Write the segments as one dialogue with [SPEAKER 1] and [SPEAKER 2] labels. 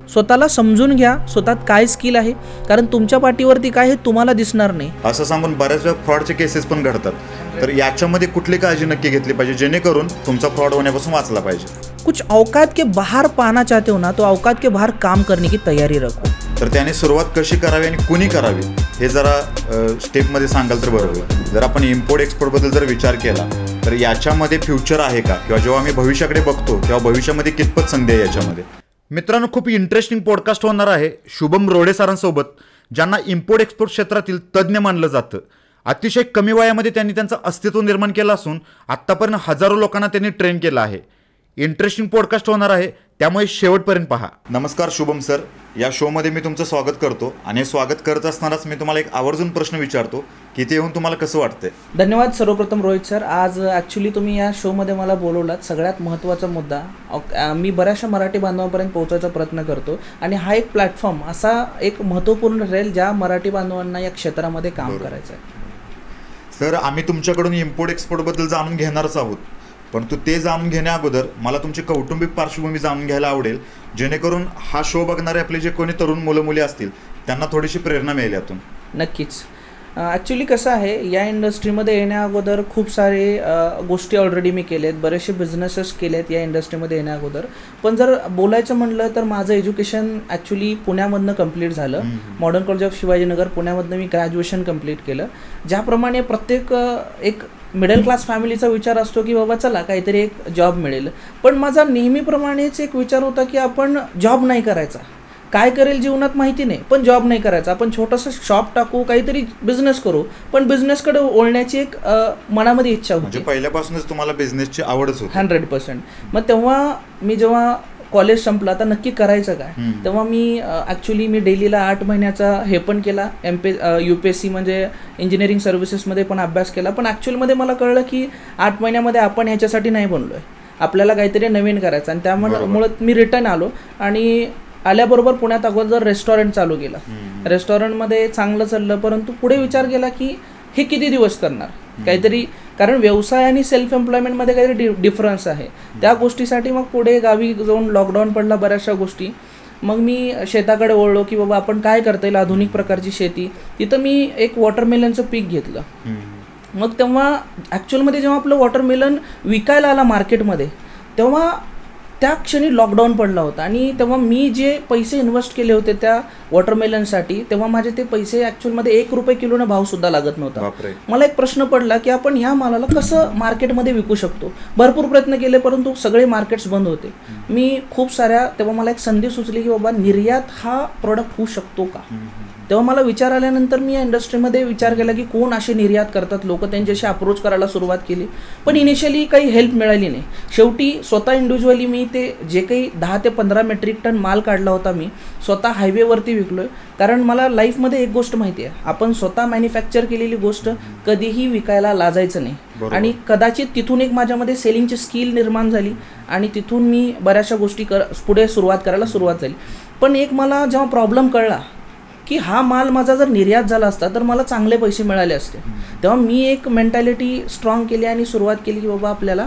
[SPEAKER 1] स्वतःला समजून घ्या, स्वतःत काय स्किल आहे, कारण तुमच्या पाठीवरती काय हे तुम्हाला दिसणार नाही.
[SPEAKER 2] असं सांगून बऱ्याच वेळा फ्रॉडचे केसेस पण घडतात. तर याच्यामध्ये कुठली काळजी नक्की घेतली पाहिजे जेणेकरून तुमचा फ्रॉड होण्यापासून वाचला पाहिजे?
[SPEAKER 1] कुछ औकात के बाहर पाना चाहते हो ना, तो औकात के बाहर काम करने की तैयारी रखो.
[SPEAKER 2] तर त्याने सुरुवात कशी करावी आणि कुणी करावी हे जरा स्टेपमध्ये सांगाल तर बरं होईल. जर आपण इम्पोर्ट एक्सपोर्टबद्दल जर विचार केला तर याच्यामध्ये फ्युचर आहे का, किंवा जेव्हा आम्ही भविष्याकडे बघतो तेव्हा भविष्यामध्ये कितपत संधी आहे याच्यामध्ये? मित्रांनो, खूप इंटरेस्टिंग पॉडकास्ट होणार आहे शुभम रोडे सरांसोबत, ज्यांना इम्पोर्ट एक्सपोर्ट क्षेत्रातील तज्ज्ञ मानलं जातं. अतिशय कमी वयामध्ये त्यांनी त्यांचं अस्तित्व निर्माण केलं असून आत्तापर्यंत हजारो लोकांना त्यांनी ट्रेन केलं आहे. इंटरेस्टिंग पॉडकास्ट होणार आहे, त्यामुळे शेवटपर्यंत पहा. नमस्कार शुभम सर, या शोमध्ये मी तुमचं स्वागत करतो आणि स्वागत करत असतानाच मी तुम्हाला एक आवर्जून प्रश्न विचारतो की ते येऊन तुम्हाला कसं वाटतंय?
[SPEAKER 1] धन्यवाद सर्वप्रथम रोहित सर. आज ॲक्च्युली तुम्ही या शोमध्ये मला बोलवलात. सगळ्यात महत्त्वाचा मुद्दा मी बऱ्याचशा मराठी बांधवांपर्यंत पोहोचायचा प्रयत्न करतो आणि हा एक प्लॅटफॉर्म असा एक महत्त्वपूर्ण राहील ज्या मराठी बांधवांना या क्षेत्रामध्ये काम करायचं आहे.
[SPEAKER 2] सर, आम्ही तुमच्याकडून इम्पोर्ट एक्सपोर्टबद्दल जाणून घेणारच आहोत, परंतु ते जाणून घेण्या अगोदर मला तुमची कौटुंबिक पार्श्वभूमी जाणून घ्यायला आवडेल, जेणेकरून हा शो बघणारे आपले जे कोणी तरुण मुलं मुली असतील त्यांना थोडीशी प्रेरणा मिळेल यातून.
[SPEAKER 1] नक्कीच. ॲक्च्युली कसं आहे, या इंडस्ट्रीमध्ये येण्या अगोदर खूप सारे गोष्टी ऑलरेडी मी केलेत, बरेचसे बिझनेसेस केलेत या इंडस्ट्रीमध्ये येण्या अगोदर. पण जर बोलायचं म्हटलं तर माझं एज्युकेशन ॲक्च्युली पुण्यामधनं कंप्लीट झालं. मॉडर्न कॉलेज ऑफ शिवाजीनगर पुण्यामधनं मी ग्रॅज्युएशन कंप्लीट केलं. ज्याप्रमाणे प्रत्येक एक मिडल क्लास फॅमिलीचा विचार असतो की बाबा चला काहीतरी एक जॉब मिळेल, पण माझा नेहमीप्रमाणेच एक विचार होता की आपण जॉब नाही करायचा, काय करेल जीवनात माहिती नाही, पण जॉब नाही करायचा, आपण छोटंसं शॉप टाकू, काहीतरी बिझनेस करू. पण बिझनेसकडे ओढण्याची एक मनामध्ये इच्छा होती.
[SPEAKER 2] पहिल्यापासूनच तुम्हाला बिझनेसची आवडच होती?
[SPEAKER 1] 100%. मग तेव्हा मी जेव्हा कॉलेज संपलं आता नक्की करायचं काय, तेव्हा मी ॲक्च्युली मी डेलीला 8 महिन्याचा हे पण केला, UPSC म्हणजे इंजिनिअरिंग सर्व्हिसेसमध्ये पण अभ्यास केला. पण ॲक्च्युअलमध्ये मला कळलं की 8 महिन्यामध्ये आपण ह्याच्यासाठी नाही बनलो आहे, आपल्याला काहीतरी नवीन करायचं. आणि त्यामुळं मी रिटर्न आलो आणि आल्याबरोबर पुण्यात अगोदर रेस्टॉरंट चालू केलं. रेस्टॉरंटमध्ये चांगलं चाललं, परंतु पुढे विचार केला की हे किती दिवस करणार काहीतरी, कारण व्यवसाय आणि सेल्फ एम्प्लॉयमेंटमध्ये काहीतरी डिफरन्स आहे. त्या गोष्टीसाठी मग पुढे गावी जाऊन लॉकडाऊन पडला, बऱ्याचशा गोष्टी. मग मी शेताकडे वळलो की बाबा आपण काय करता येईल आधुनिक प्रकारची शेती. तिथं मी एक वॉटरमेलनचं पीक घेतलं. मग तेव्हा ॲक्च्युअलमध्ये जेव्हा आपलं वॉटरमेलन विकायला आला मार्केटमध्ये, तेव्हा त्या क्षणी लॉकडाऊन पडला होता आणि तेव्हा मी जे पैसे इन्व्हेस्ट केले होते त्या वॉटरमेलनसाठी, तेव्हा माझे ते पैसे ॲक्च्युअलमध्ये 1 रुपये किलोनं भावसुद्धा लागत नव्हता. मला एक प्रश्न पडला की आपण ह्या मालाला कसं मार्केटमध्ये विकू शकतो. भरपूर प्रयत्न केले, परंतु सगळे मार्केट्स बंद होते. मी खूप साऱ्या, तेव्हा मला एक संधी सुचली की बाबा निर्यात हा प्रोडक्ट होऊ शकतो का. तेव्हा मला विचार आल्यानंतर मी या इंडस्ट्रीमध्ये विचार केला की कोण असे निर्यात करतात लोक, त्यांच्याशी अप्रोच करायला सुरुवात केली. पण इनिशियली काही हेल्प मिळाली नाही. शेवटी स्वतः इंडिव्हिज्युअली मी ते जे काही 10 ते 15 मेट्रिक टन माल काढला होता मी स्वतः हायवेवरती विकलो आहे. कारण मला लाईफमध्ये एक गोष्ट माहिती आहे, आपण स्वतः मॅन्युफॅक्चर केलेली गोष्ट कधीही विकायला लाजायचं नाही. आणि कदाचित तिथून एक माझ्यामध्ये सेलिंगची स्किल निर्माण झाली आणि तिथून मी बऱ्याचशा गोष्टी पुढे करायला सुरुवात झाली. पण एक मला जेव्हा प्रॉब्लेम कळला की हा माल माझा जर निर्यात झाला असता तर मला चांगले पैसे मिळाले असते, तेव्हा मी एक मेंटॅलिटी स्ट्रॉंग केली आणि सुरुवात केली की बाबा आपल्याला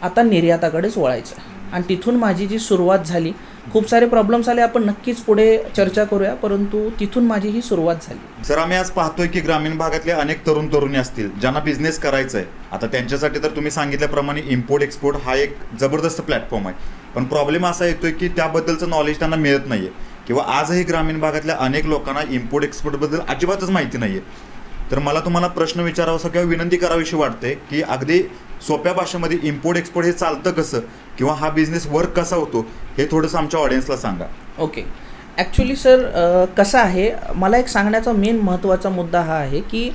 [SPEAKER 1] आता निर्याताकडेच वळायचं. आणि तिथून माझी जी सुरुवात झाली, खूप सारे प्रॉब्लेम्स आले, आपण नक्कीच पुढे चर्चा करूया, परंतु तिथून माझी ही सुरुवात झाली.
[SPEAKER 2] सर, आम्ही आज पाहतोय की ग्रामीण भागातले अनेक तरुण तरुणी असतील ज्यांना बिझनेस करायचा आहे. आता त्यांच्यासाठी तर तुम्ही सांगितल्याप्रमाणे इम्पोर्ट एक्सपोर्ट हा एक जबरदस्त प्लॅटफॉर्म आहे, पण प्रॉब्लेम असा येतोय की त्याबद्दलचं नॉलेज त्यांना मिळत नाही आहे, किंवा आजही ग्रामीण भागातल्या अनेक लोकांना इम्पोर्ट एक्सपोर्टबद्दल अजिबातच माहिती नाही आहे. तर मला तुम्हाला प्रश्न विचारावासा किंवा विनंती करावीशी वाटते की अगदी सोप्या भाषेमध्ये इम्पोर्ट एक्सपोर्ट हे चालतं कसं, किंवा हा बिझनेस वर्क कसा होतो हे थोडंसं आमच्या ऑडियन्सला सांगा.
[SPEAKER 1] ओके. ॲक्च्युली सर कसं आहे, मला एक सांगण्याचा मेन महत्त्वाचा मुद्दा हा आहे की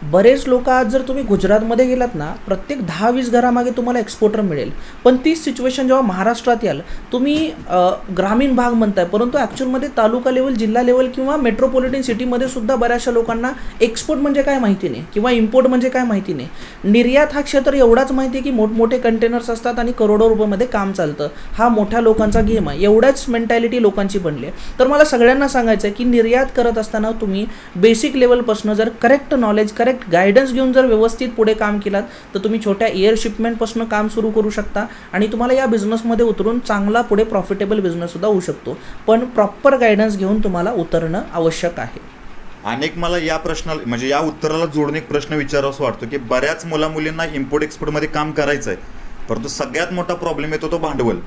[SPEAKER 1] बरेच लोक आज जर तुम्ही गुजरातमध्ये गेलात ना, प्रत्येक 10-20 घरामागे तुम्हाला एक्सपोर्टर मिळेल. पण तीच सिच्युएशन जेव्हा महाराष्ट्रात याल, तुम्ही ग्रामीण भाग म्हणताय, परंतु ॲक्च्युअलमध्ये तालुका लेवल, जिल्हा लेवल किंवा मेट्रोपॉलिटन सिटीमध्ये सुद्धा बऱ्याचशा लोकांना एक्सपोर्ट म्हणजे काय माहिती नाही किंवा इम्पोर्ट म्हणजे काय माहिती नाही. निर्यात हा क्षेत्र एवढाच माहिती आहे की मोठमोठे कंटेनर्स असतात आणि करोडो रुपयामध्ये काम चालतं. हा मोठ्या लोकांचा गेम आहे, एवढ्याच मेंटॅलिटी लोकांची बनली आहे. तर मला सगळ्यांना सांगायचं आहे की निर्यात करत असताना तुम्ही बेसिक लेवलपासून जर करेक्ट नॉलेज, करेक्ट गायडन्स घेऊन जर व्यवस्थित पुढे काम केलात तर तुम्ही छोट्या एअर शिपमेंटपासून काम सुरू करू शकता आणि तुम्हाला या बिझनेसमध्ये उतरून चांगला पुढे प्रॉफिटेबल बिझनेससुद्धा होऊ शकतो. पण प्रॉपर गायडन्स घेऊन तुम्हाला उतरणं आवश्यक आहे.
[SPEAKER 2] अनेक मला या प्रश्नाला म्हणजे या उत्तराला जोडून एक प्रश्न विचारावासा वाटतो की बऱ्याच मुलामुलींना इम्पोर्ट एक्सपोर्टमध्ये काम करायचं आहे, परंतु सगळ्यात मोठा प्रॉब्लेम येतो तो भांडवल.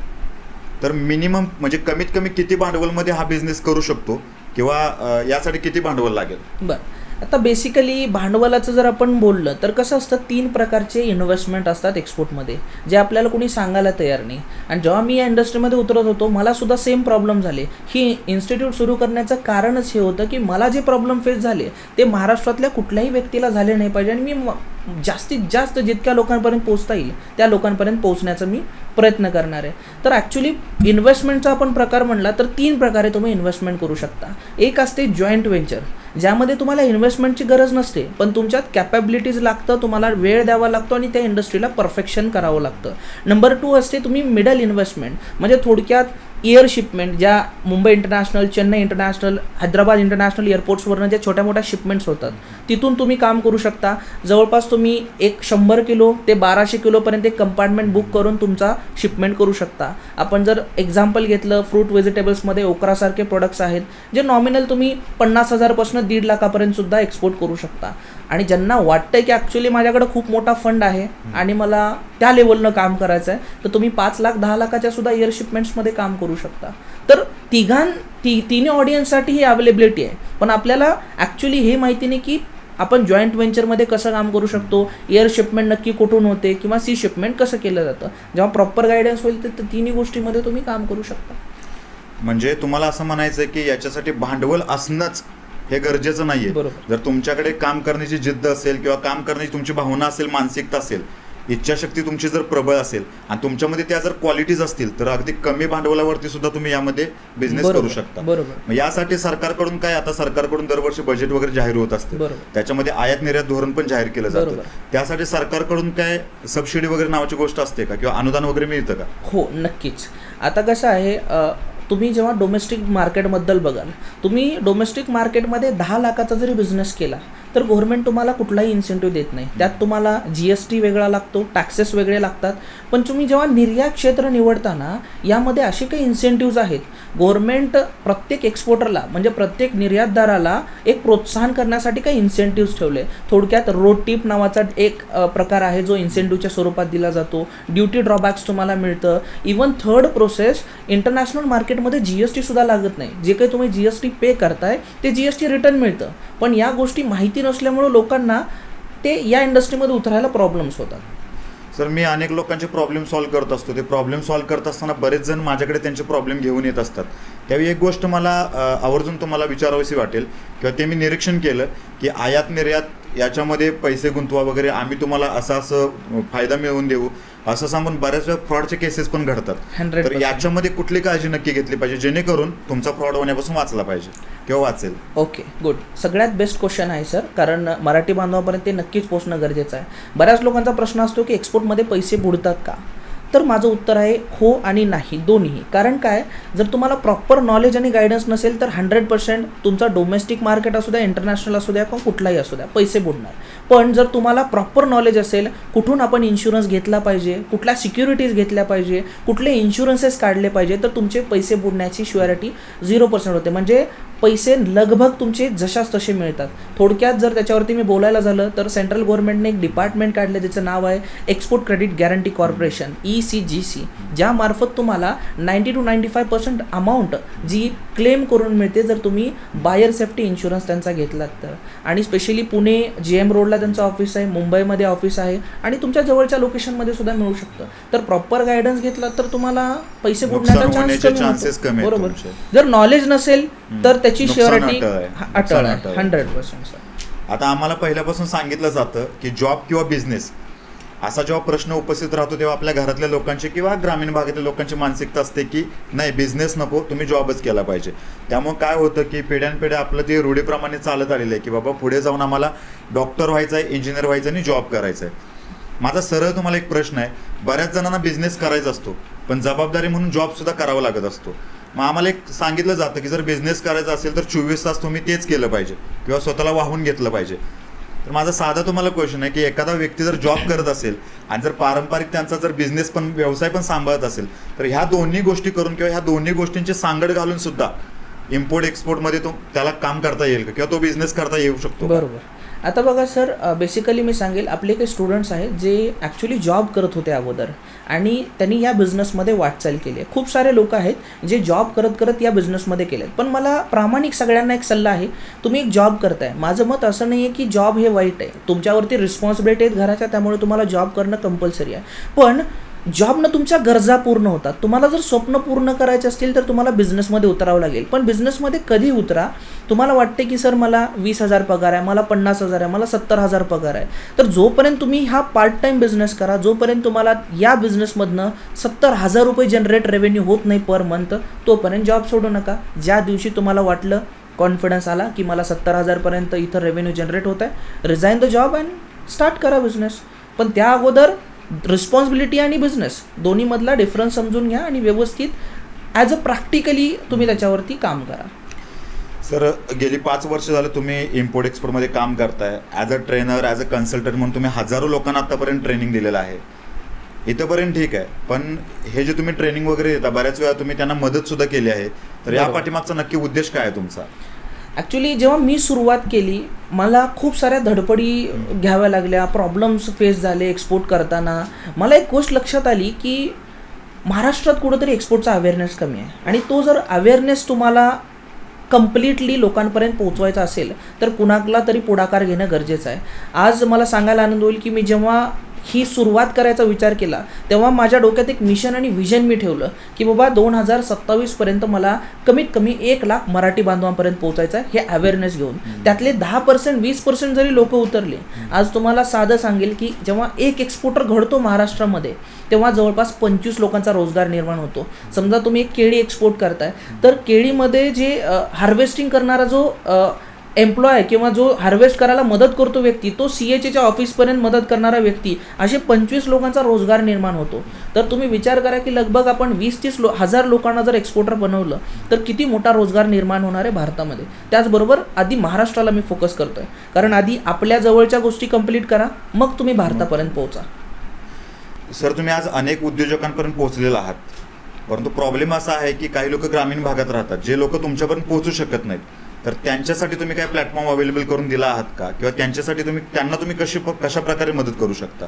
[SPEAKER 2] तर मिनिमम म्हणजे कमीत कमी किती भांडवलमध्ये हा बिझनेस करू शकतो किंवा यासाठी किती भांडवल लागेल?
[SPEAKER 1] बरं, आता बेसिकली भांडवलाचं जर आपण बोललं तर कसं असतं, 3 प्रकारचे इन्व्हेस्टमेंट असतात एक्सपोर्टमध्ये जे आपल्याला कोणी सांगायला तयार नाही. आणि जेव्हा मी या इंडस्ट्रीमध्ये उतरत होतो मला सुद्धा सेम प्रॉब्लेम झाले. ही इन्स्टिट्यूट सुरू करण्याचं कारणच हे होतं की मला जे प्रॉब्लेम फेस झाले ते महाराष्ट्रातल्या कुठल्याही व्यक्तीला झाले नाही पाहिजे आणि मी जास्तीत जास्त जितक्या लोकांपर्यंत पोहोचता येईल त्या लोकांपर्यंत पोहोचण्याचा मी प्रयत्न करणार आहे. तर ॲक्च्युली इन्व्हेस्टमेंटचा आपण प्रकार म्हणला तर 3 प्रकारे तुम्ही इन्व्हेस्टमेंट करू शकता. एक असते जॉईंट व्हेंचर, ज्यामध्ये तुम्हाला इन्व्हेस्टमेंटची गरज नसते पण तुमच्यात कॅपॅबिलिटीज लागतं, तुम्हाला वेळ द्यावा लागतो आणि त्या इंडस्ट्रीला परफेक्शन करावं लागतं. नंबर 2 असते तुम्ही मिडल इन्व्हेस्टमेंट, म्हणजे थोडक्यात एअर शिपमेंट, ज्या Mumbai international, Chennai international, Hyderabad international एअरपोर्ट्सवरनं ज्या छोट्या मोठ्या शिपमेंट्स होतात तिथून तुम्ही काम करू शकता. जवळपास तुम्ही 100 किलो ते 1200 किलोपर्यंत एक कंपार्टमेंट बुक करून तुमचा शिपमेंट करू शकता. आपण जर एक्झाम्पल घेतलं फ्रूट व्हेजिटेबल्समध्ये ओकरासारखे प्रोडक्ट्स आहेत जे नॉमिनल तुम्ही 50,000पासून 1.5 लाखापर्यंत सुद्धा एक्सपोर्ट करू शकता. आणि ज्यांना वाटतंय की ॲक्च्युली माझ्याकडे खूप मोठा फंड आहे आणि मला त्या लेवलनं काम करायचं आहे तर तुम्ही 5 लाख 10 लाखाच्या सुद्धा एअर शिपमेंट्समध्ये काम करू शकता. तर तिन्ही ऑडियन्ससाठी ही अवेलेबिलिटी आहे. पण आपल्याला ॲक्च्युली हे माहिती नाही की आपण जॉईंट व्हेंचरमध्ये कसं काम करू शकतो, एअर शिपमेंट नक्की कुठून होते किंवा सी शिपमेंट कसं केलं जातं. जेव्हा प्रॉपर गायडन्स होईल तर तिन्ही गोष्टीमध्ये तुम्ही काम करू शकता.
[SPEAKER 2] म्हणजे तुम्हाला असं म्हणायचं आहे की याच्यासाठी भांडवल असणंच हे गरजेचं नाहीये. जर तुमच्याकडे काम करण्याची जिद्द असेल किंवा काम करण्याची तुमची भावना असेल, मानसिकता असेल, इच्छाशक्ती तुमची जर प्रबळ असेल आणि तुमच्यामध्ये त्या जर क्वालिटीज असतील तर अगदी कमी भांडवलावरती सुद्धा तुम्ही यामध्ये बिझनेस करू शकता.
[SPEAKER 1] बरोबर.
[SPEAKER 2] यासाठी सरकारकडून काय, आता सरकारकडून दरवर्षी बजेट वगैरे जाहीर होत असते, त्याच्यामध्ये आयात निर्यात धोरण पण जाहीर केलं जातं. त्यासाठी सरकारकडून काय सबसिडी वगैरे नावाची गोष्ट असते का किंवा अनुदान वगैरे मिळतं का?
[SPEAKER 1] हो, नक्कीच. आता कसं आहे, तुम्ही जेव्हा डोमेस्टिक मार्केटबद्दल बघाल, तुम्ही डोमेस्टिक मार्केटमध्ये 10 लाखाचा जरी बिझनेस केला तर गव्हर्नमेंट तुम्हाला कुठलाही इन्सेंटिव्ह देत नाही. त्यात तुम्हाला GST वेगळा लागतो, टॅक्सेस वेगळे लागतात. पण तुम्ही जेव्हा निर्यात क्षेत्र निवडताना यामध्ये असे काही इन्सेंटिव्ज आहेत. गव्हर्नमेंट प्रत्येक एक्सपोर्टरला म्हणजे प्रत्येक निर्यातदाराला एक प्रोत्साहन करण्यासाठी काही इन्सेंटिव्ज ठेवले. थोडक्यात रोड टिप नावाचा एक प्रकार आहे जो इन्सेंटिव्हच्या स्वरूपात दिला जातो. ड्युटी ड्रॉबॅक्स तुम्हाला मिळतं. इवन थर्ड प्रोसेस, इंटरनॅशनल मार्केटमध्ये GST सुद्धा लागत नाही. जे काही तुम्ही GST पे करताय ते GST रिटर्न मिळतं. पण या गोष्टी माहिती नसल्यामुळे लोकांना ते या इंडस्ट्रीमध्ये उतरायला प्रॉब्लेम्स होतात.
[SPEAKER 2] सर, मी अनेक लोकांचे प्रॉब्लेम सॉल्व्ह करत असतो. ते प्रॉब्लेम सॉल्व्ह करत असताना बरेच जण माझ्याकडे त्यांचे प्रॉब्लेम घेऊन येत असतात. त्यावेळी एक गोष्ट मला आवर्जून तुम्हाला विचारावीशी वाटेल किंवा ते मी निरीक्षण केलं की आयात निर्यात याच्यामध्ये पैसे गुंतवा वगैरे, आम्ही तुम्हाला असं फायदा मिळवून देऊ असं सांगून बऱ्याच वेळा फ्रॉडचे केसेस पण घडतात. तर याच्यामध्ये कुठली काळजी नक्की घेतली पाहिजे जेणेकरून तुमचा फ्रॉड होण्यापासून वाचला पाहिजे किंवा वाचेल?
[SPEAKER 1] Okay, good. सगळ्यात बेस्ट क्वेश्चन आहे सर, कारण मराठी बांधवापर्यंत ते नक्कीच पोहोचणं गरजेचं आहे. बऱ्याच लोकांचा प्रश्न असतो की एक्सपोर्टमध्ये पैसे बुडतात का? तर माझं उत्तर आहे हो आणि नाही, दोन्ही. कारण काय, जर तुम्हाला प्रॉपर नॉलेज आणि गायडन्स नसेल तर 100% तुमचा डोमेस्टिक मार्केट असू द्या, इंटरनॅशनल असू द्या किंवा कुठलाही असू द्या, पैसे बुडणार. पण जर तुम्हाला प्रॉपर नॉलेज असेल, कुठून आपण इन्शुरन्स घेतला पाहिजे, कुठल्या सिक्युरिटीज घेतल्या पाहिजे, कुठले इन्शुरन्सेस काढले पाहिजे, तर तुमचे पैसे बुडण्याची श्युअरिटी 0% होते. म्हणजे पैसे लगभग तुमचे जशाच तसे मिळतात. थोडक्यात जर त्याच्यावरती मी बोलायला झालं तर सेंट्रल गव्हर्नमेंटने एक डिपार्टमेंट काढलं ज्याचं नाव आहे export credit guarantee corporation, ECGC, ज्यामार्फत तुम्हाला 90 to 95% अमाऊंट जी क्लेम करून मिळते जर तुम्ही बायर सेफ्टी इन्शुरन्स त्यांचा घेतलात तर. आणि स्पेशली पुणे GM रोडला त्यांचं ऑफिस आहे, मुंबईमध्ये ऑफिस आहे आणि तुमच्या जवळच्या लोकेशनमध्ये सुद्धा मिळू शकतं. तर प्रॉपर गायडन्स घेतला तर तुम्हाला पैसे बुडण्याचा चान्स कमी होतो. बरोबर. जर नॉलेज नसेल तर त्याची श्युअरिटी अटळ आहे 100%.
[SPEAKER 2] आता आम्हाला पहिल्यापासून सांगितलं जातं की जॉब किंवा बिझनेस असा जेव्हा प्रश्न उपस्थित राहतो तेव्हा आपल्या घरातल्या लोकांची किंवा ग्रामीण भागातल्या लोकांची मानसिकता असते की नाही, बिझनेस नको, तुम्ही जॉबच केला पाहिजे. त्यामुळे काय होतं की पिढ्यानपिढ्या आपलं ते रूढीप्रमाणे चालत आलेलं आहे की बाबा पुढे जाऊन आम्हाला डॉक्टर व्हायचं आहे, इंजिनियर व्हायचं आणि जॉब करायचं आहे. माझा सरळ तुम्हाला एक प्रश्न आहे, बऱ्याच जणांना बिझनेस करायचा असतो पण जबाबदारी म्हणून जॉबसुद्धा करावा लागत असतो. मग आम्हाला एक सांगितलं जातं की जर बिझनेस करायचा असेल तर 24 तास तुम्ही तेच केलं पाहिजे किंवा स्वतःला वाहून घेतलं पाहिजे. तर माझा साधा तुम्हाला क्वेश्चन आहे की एखादा व्यक्ती जर जॉब करत असेल आणि जर पारंपरिक त्यांचा जर बिझनेस पण व्यवसाय पण सांभाळत असेल तर ह्या दोन्ही गोष्टी करून किंवा ह्या दोन्ही गोष्टींची सांगड घालून सुद्धा इम्पोर्ट एक्सपोर्टमध्ये त्याला काम करता येईल का किंवा तो बिझनेस करता येऊ शकतो?
[SPEAKER 1] बरोबर. आता बघा सर, बेसिकली मी सांगेल, आपले काही स्टुडंट्स आहेत जे ॲक्च्युली जॉब करत होते अगोदर आणि त्यांनी या बिझनेसमध्ये वाटचाल केली आहे. खूप सारे लोक आहेत जे जॉब करत करत या बिझनेसमध्ये केले आहेत. पण मला प्रामाणिक सगळ्यांना एक सल्ला आहे, तुम्ही एक जॉब करताय, माझं मत असं नाही आहे की जॉब हे वाईट आहे. तुमच्यावरती रिस्पॉन्सिबिलिटी आहेत घराच्या, त्यामुळे तुम्हाला जॉब करणं कंपल्सरी आहे. पण जॉबनं तुमच्या गरजा पूर्ण होतात. तुम्हाला जर स्वप्न पूर्ण करायचे असतील तर तुम्हाला बिझनेसमध्ये उतरावं लागेल. पण बिझनेसमध्ये कधी उतरा, तुम्हाला वाटते की सर मला 20,000 पगार आहे, मला 50,000 आहे, मला 70,000 पगार आहे, तर जोपर्यंत तुम्ही हा पार्ट टाईम बिझनेस करा, जोपर्यंत तुम्हाला या बिझनेसमधनं 70,000 रुपये जनरेट रेव्हेन्यू होत नाही पर मंथ, तोपर्यंत जॉब सोडू नका. ज्या दिवशी तुम्हाला वाटलं, कॉन्फिडन्स आला की मला 70,000पर्यंत इथं रेव्हेन्यू जनरेट होत आहे, resign the job and start करा बिझनेस. पण त्या अगोदर रिस्पॉन्सिबिलिटी आणि बिझनेस दोन्हीमधला डिफरन्स समजून घ्या आणि व्यवस्थित ॲज अ प्रॅक्टिकली तुम्ही त्याच्यावरती काम करा.
[SPEAKER 2] सर, गेली 5 वर्ष झालं तुम्ही इम्पोर्ट एक्सपोर्टमध्ये काम करताय. As a trainer, as a consultant म्हणून तुम्ही हजारो लोकांना आत्तापर्यंत ट्रेनिंग दिलेलं आहे. इथंपर्यंत ठीक आहे, पण हे जे तुम्ही ट्रेनिंग वगैरे देता, बऱ्याच वेळा तुम्ही त्यांना मदतसुद्धा केली आहे. तर या पाठीमागचा नक्की उद्देश काय आहे तुमचा?
[SPEAKER 1] ॲक्च्युली जेव्हा मी सुरुवात केली, मला खूप साऱ्या धडपडी घ्याव्या लागल्या, प्रॉब्लेम्स फेस झाले एक्सपोर्ट करताना. मला एक गोष्ट लक्षात आली की महाराष्ट्रात कुठंतरी एक्सपोर्टचा अवेअरनेस कमी आहे आणि तो जर अवेअरनेस तुम्हाला कम्प्लिटली लोकांपर्यंत पोहोचवायचा असेल तर कुणाला तरी पुढाकार घेणं गरजेचं आहे. आज मला सांगायला आनंद होईल की मी जेव्हा ही सुरुवात करायचा विचार केला तेव्हा माझ्या डोक्यात एक मिशन आणि विजन मी ठेवलं की बाबा 2027पर्यंत मला कमीत कमी 1,00,000 मराठी बांधवांपर्यंत पोहोचायचं आहे, हे अवेअरनेस घेऊन. त्यातले 10% 20% जरी लोक उतरले, आज तुम्हाला साधं सांगेल की जेव्हा एक एक्सपोर्टर घडतो महाराष्ट्रामध्ये तेव्हा जवळपास 25 लोकांचा रोजगार निर्माण होतो. समजा तुम्ही एक केळी एक्सपोर्ट करताय, तर केळीमध्ये जे हार्वेस्टिंग करणारा जो एम्प्लॉय किंवा जो हार्वेस्ट करायला मदत करतो व्यक्ती, तो CHAच्या ऑफिसपर्यंत मदत करणारा व्यक्ती, असे 25 लोकांचा रोजगार निर्माण होतो. तर तुम्ही विचार करा की लगभग आपण 20-30 हजार लोकांना जर एक्सपोर्टर बनवलं तर किती मोठा रोजगार निर्माण होणार आहे भारतामध्ये. त्याचबरोबर आधी महाराष्ट्राला मी फोकस करतोय, कारण आधी आपल्या जवळच्या गोष्टी कंप्लीट करा, मग तुम्ही भारतापर्यंत पोहोचा.
[SPEAKER 2] सर, तुम्ही आज अनेक उद्योजकांपर्यंत पोहोचलेला आहात, परंतु प्रॉब्लेम असा आहे की काही लोक ग्रामीण भागात राहतात, जे लोक तुमच्यापर्यंत पोहोचू शकत नाहीत. तर त्यांच्यासाठी तुम्ही काय प्लॅटफॉर्म अवेलेबल करून दिला आहात का, किंवा त्यांच्यासाठी त्यांना तुम्ही कशा प्रकारे मदत करू शकता?